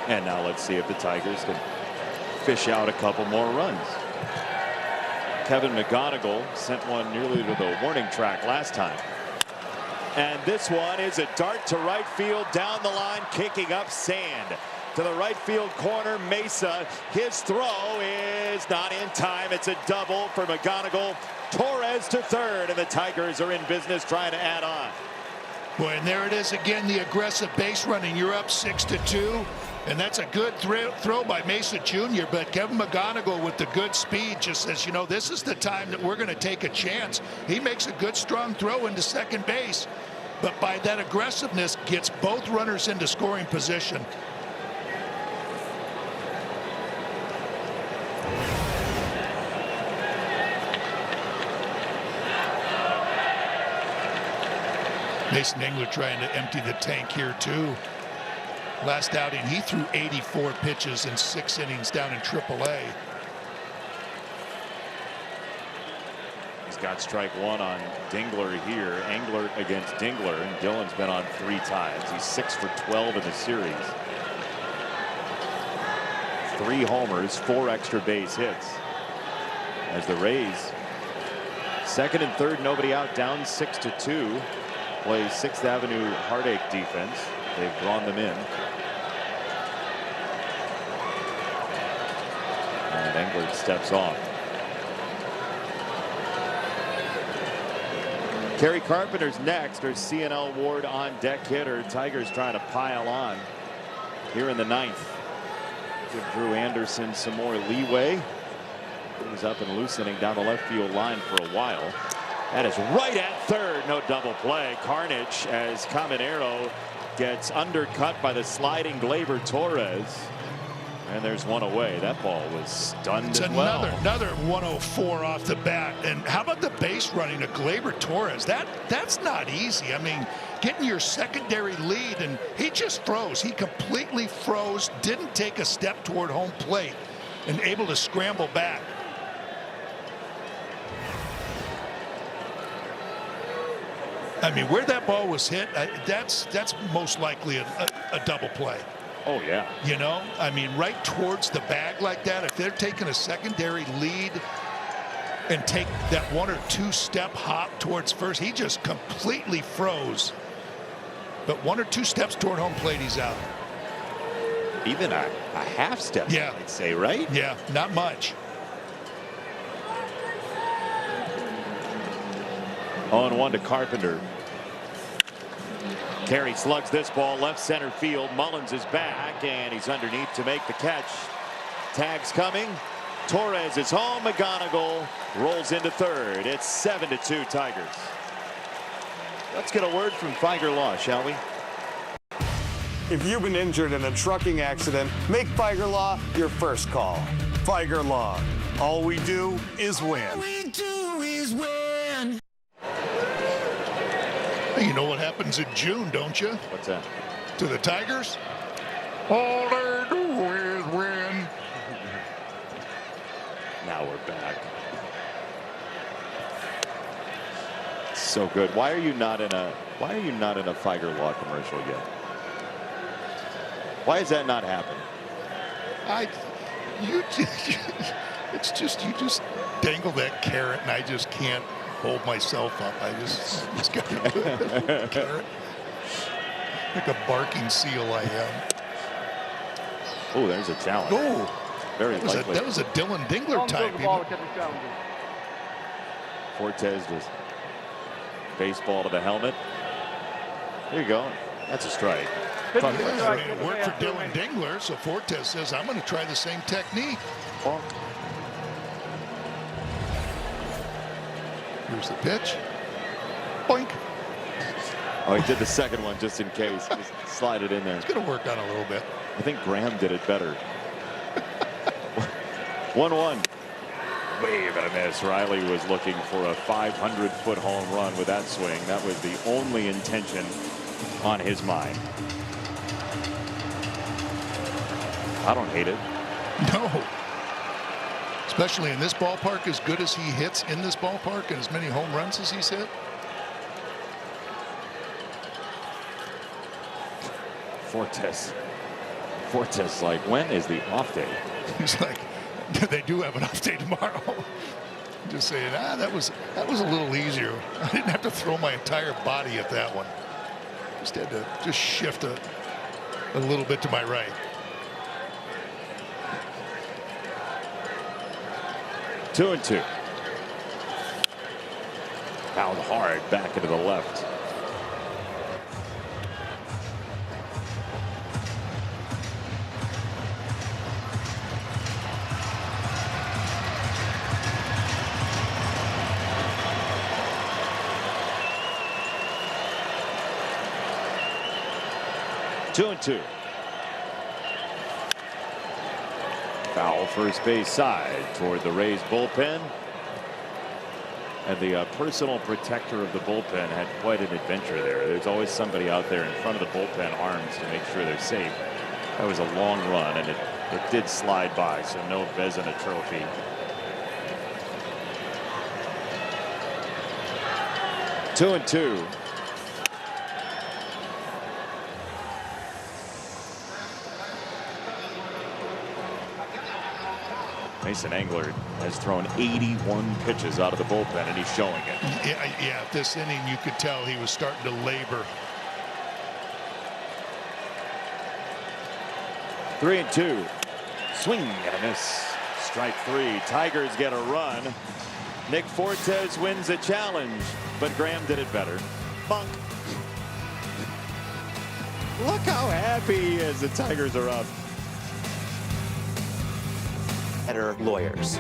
And now let's see if the Tigers can fish out a couple more runs. Kevin McGonigal sent one nearly to the warning track last time. And this one is a dart to right field down the line, kicking up sand to the right field corner. Mesa, his throw is not in time. It's a double for McGonigal. Torres to 3rd, and the Tigers are in business trying to add on. Boy, and there it is again, the aggressive base running. You're up 6-2, and that's a good throw by Mesa Jr., but Kevin McGonigal with the good speed just says, you know, this is the time that we're going to take a chance. He makes a good strong throw into second base, but by that aggressiveness gets both runners into scoring position. Mason Engler trying to empty the tank here too. Last outing he threw 84 pitches in 6 innings down in AAA. He's got strike 1 on Dingler here. Engler against Dingler, and Dillon's been on 3 times. He's 6 for 12 in the series. 3 homers, 4 extra base hits. As the Rays, 2nd and 3rd, nobody out, down 6-2. Plays 6th Avenue heartache defense. They've drawn them in. And Engler steps off. Kerry Carpenter's next. Our CNL Ward on deck hitter. Tigers trying to pile on here in the 9th. Give Drew Anderson some more leeway. He's up and loosening down the left field line for a while. That is right at 3rd. No double play. Carnage as Caminero gets undercut by the sliding Gleyber Torres. And there's one away. That ball was stunned as well. Another 104 off the bat. And how about the base running of Gleyber Torres? That's not easy. I mean, getting your secondary lead, and he just froze. He completely froze, didn't take a step toward home plate, and able to scramble back. I mean, where that ball was hit, that's most likely a double play. Oh, yeah. You know, I mean, right towards the bag like that, if they're taking a secondary lead and take that 1 or 2 step hop towards first, he just completely froze. But 1 or 2 steps toward home plate, he's out. Even a half step, yeah. I'd say, right? Yeah, not much. 0-1 to Carpenter. Carey slugs this ball left center field. Mullins is back, and he's underneath to make the catch. Tag's coming. Torres is home. McGonigal rolls into third. It's 7-2 Tigers. Let's get a word from Figer Law, shall we? If you've been injured in a trucking accident, make Figer Law your first call. Figer Law. All we do is win. All we do is win. Hey, you know what happens in June, don't you? What's that? To the Tigers? All they do is win. Now we're back. So good. Why are you not in a Figer Law commercial yet? Why has that not happened? It's just, you just dangle that carrot, and I just can't hold myself up. I just got to carrot. Like a barking seal I am. Oh, there's a challenge. Oh, very likely. That was a Dylan Dingler type. Fortes just baseball to the helmet. There you go. That's a strike. It worked for Dylan Dingler, so Fortes says, I'm going to try the same technique. Bonk. Here's the pitch. Boink. Oh, he did the second one just in case. Just slide it in there. It's going to work on a little bit. I think Graham did it better. 1-1. Wave and a miss. Riley was looking for a 500-foot home run with that swing. That was the only intention on his mind. I don't hate it. No. Especially in this ballpark, as good as he hits in this ballpark and as many home runs as he's hit. Fortes like, when is the off day? He's like, they do have an off day tomorrow. Just saying, that was a little easier. I didn't have to throw my entire body at that one. Just had to shift a little bit to my right. Two and two. Fouled hard back into the left. Two and two. Foul first base side toward the Rays bullpen. And the personal protector of the bullpen had quite an adventure there. There's always somebody out there in front of the bullpen arms to make sure they're safe. That was a long run, and it did slide by, so no Vezina trophy. Two and two. Mason Engler has thrown 81 pitches out of the bullpen, and he's showing it. Yeah, this inning you could tell he was starting to labor. 3-2. Swing and a miss. Strike three. Tigers get a run. Nick Fortes wins a challenge, but Graham did it better. Bunk. Look how happy he is. The Tigers are up. Better lawyers.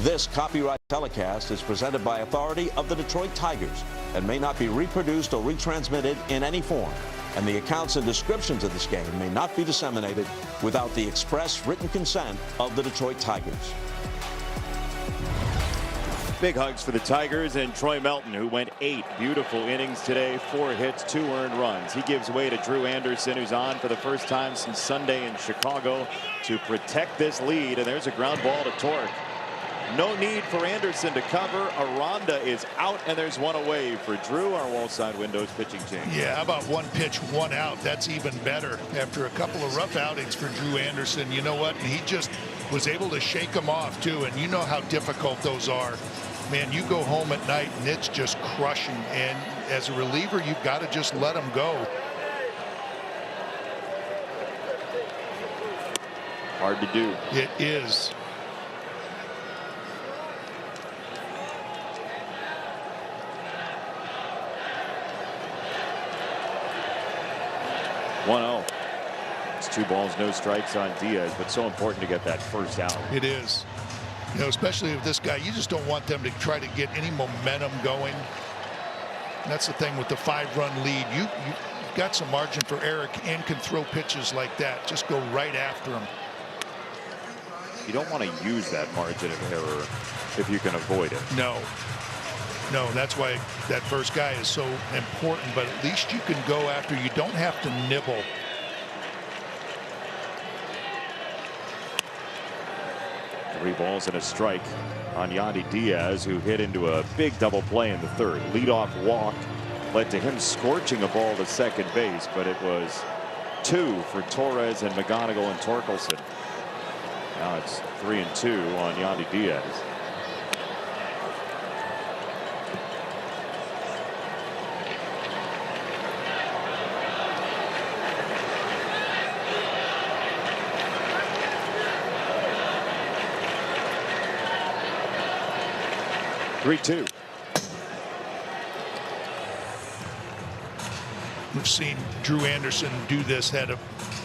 This copyright telecast is presented by authority of the Detroit Tigers and may not be reproduced or retransmitted in any form. And the accounts and descriptions of this game may not be disseminated without the express written consent of the Detroit Tigers. Big hugs for the Tigers and Troy Melton, who went 8 beautiful innings today, 4 hits, 2 earned runs. He gives way to Drew Anderson, who's on for the first time since Sunday in Chicago to protect this lead. And there's a ground ball to Torque. No need for Anderson to cover. Aranda is out, and there's one away for Drew. Our wall side windows pitching change. Yeah, how about 1 pitch, 1 out? That's even better after a couple of rough outings for Drew Anderson. You know what? And he just was able to shake them off, too. And you know how difficult those are. Man, you go home at night, and it's just crushing. And as a reliever, you've got to just let them go. Hard to do. It is. 1-0. It's 2 balls, no strikes on Diaz, but so important to get that first out. It is. You know, especially with this guy, you just don't want them to try to get any momentum going. And that's the thing with the 5-run lead. You've got some margin for error and can throw pitches like that. Just go right after him. You don't want to use that margin of error if you can avoid it. No. No, that's why that first guy is so important, but at least you can go after. You don't have to nibble. Three balls and a strike on Yandy Diaz, who hit into a big double play in the third. Leadoff walk led to him scorching a ball to second base, but it was 2 for Torres and McGonigal and Torkelson. Now it's 3-2 on Yandy Diaz. We've seen Drew Anderson do this, had a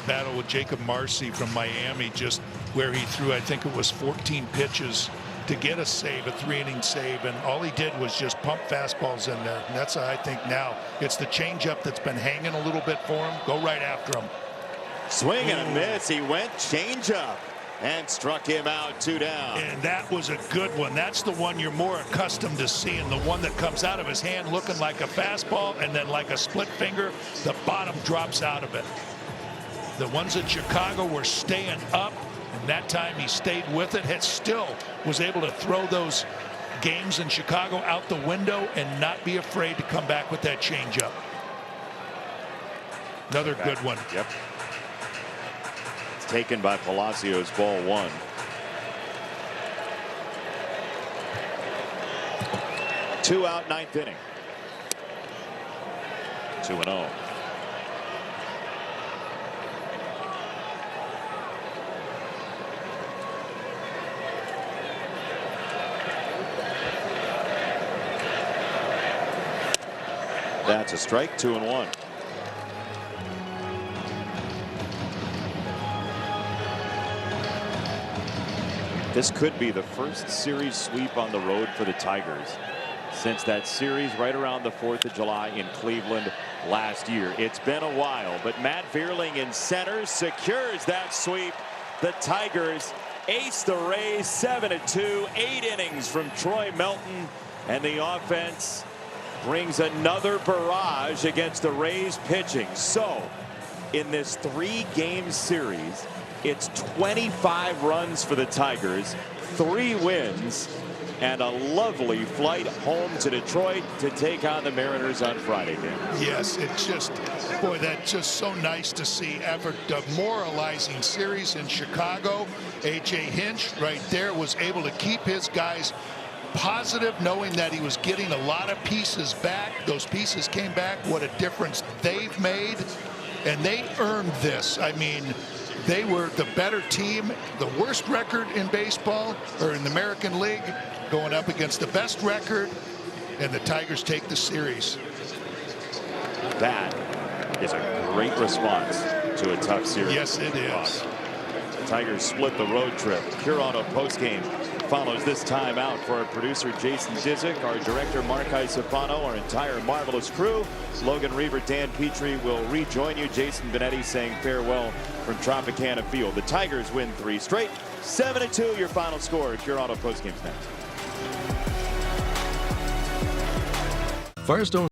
battle with Jacob Marcy from Miami, just where he threw, I think it was 14 pitches to get a save, a 3-inning save, and all he did was just pump fastballs in there. And that's, I think, now it's the changeup that's been hanging a little bit for him. Go right after him. Swing and a miss. He went changeup and struck him out, 2 down. And that was a good one. That's the one you're more accustomed to seeing, the one that comes out of his hand looking like a fastball, and then like a split finger, the bottom drops out of it. The ones at Chicago were staying up, and that time he stayed with it. He still was able to throw those games in Chicago out the window and not be afraid to come back with that changeup. Another good one. Yep. Taken by Palacios, ball 1. Two out, 9th inning. 2-0. That's a strike, 2-1. This could be the first series sweep on the road for the Tigers since that series right around the 4th of July in Cleveland last year. It's been a while, but Matt Vierling in center secures that sweep. The Tigers ace the Rays 7-2, 8 innings from Troy Melton, and the offense brings another barrage against the Rays pitching. So in this 3-game series, it's 25 runs for the Tigers, 3 wins, and a lovely flight home to Detroit to take on the Mariners on Friday, Dan. Yes, it's just, boy, that's just so nice to see after a demoralizing series in Chicago. A.J. Hinch right there was able to keep his guys positive, knowing that he was getting a lot of pieces back. Those pieces came back. What a difference they've made, and they earned this. I mean, they were the better team, the worst record in baseball or in the American League, going up against the best record, and the Tigers take the series. That is a great response to a tough series. Yes, it is. The Tigers split the road trip. Pure Auto postgame follows this time out. For our producer Jason Dizik, our director Mark Isapano, our entire marvelous crew, Logan Reaver, Dan Petrie will rejoin you. Jason Benetti saying farewell from Tropicana Field. The Tigers win 3 straight, 7-2 your final score. Pure Auto postgame's next. Firestone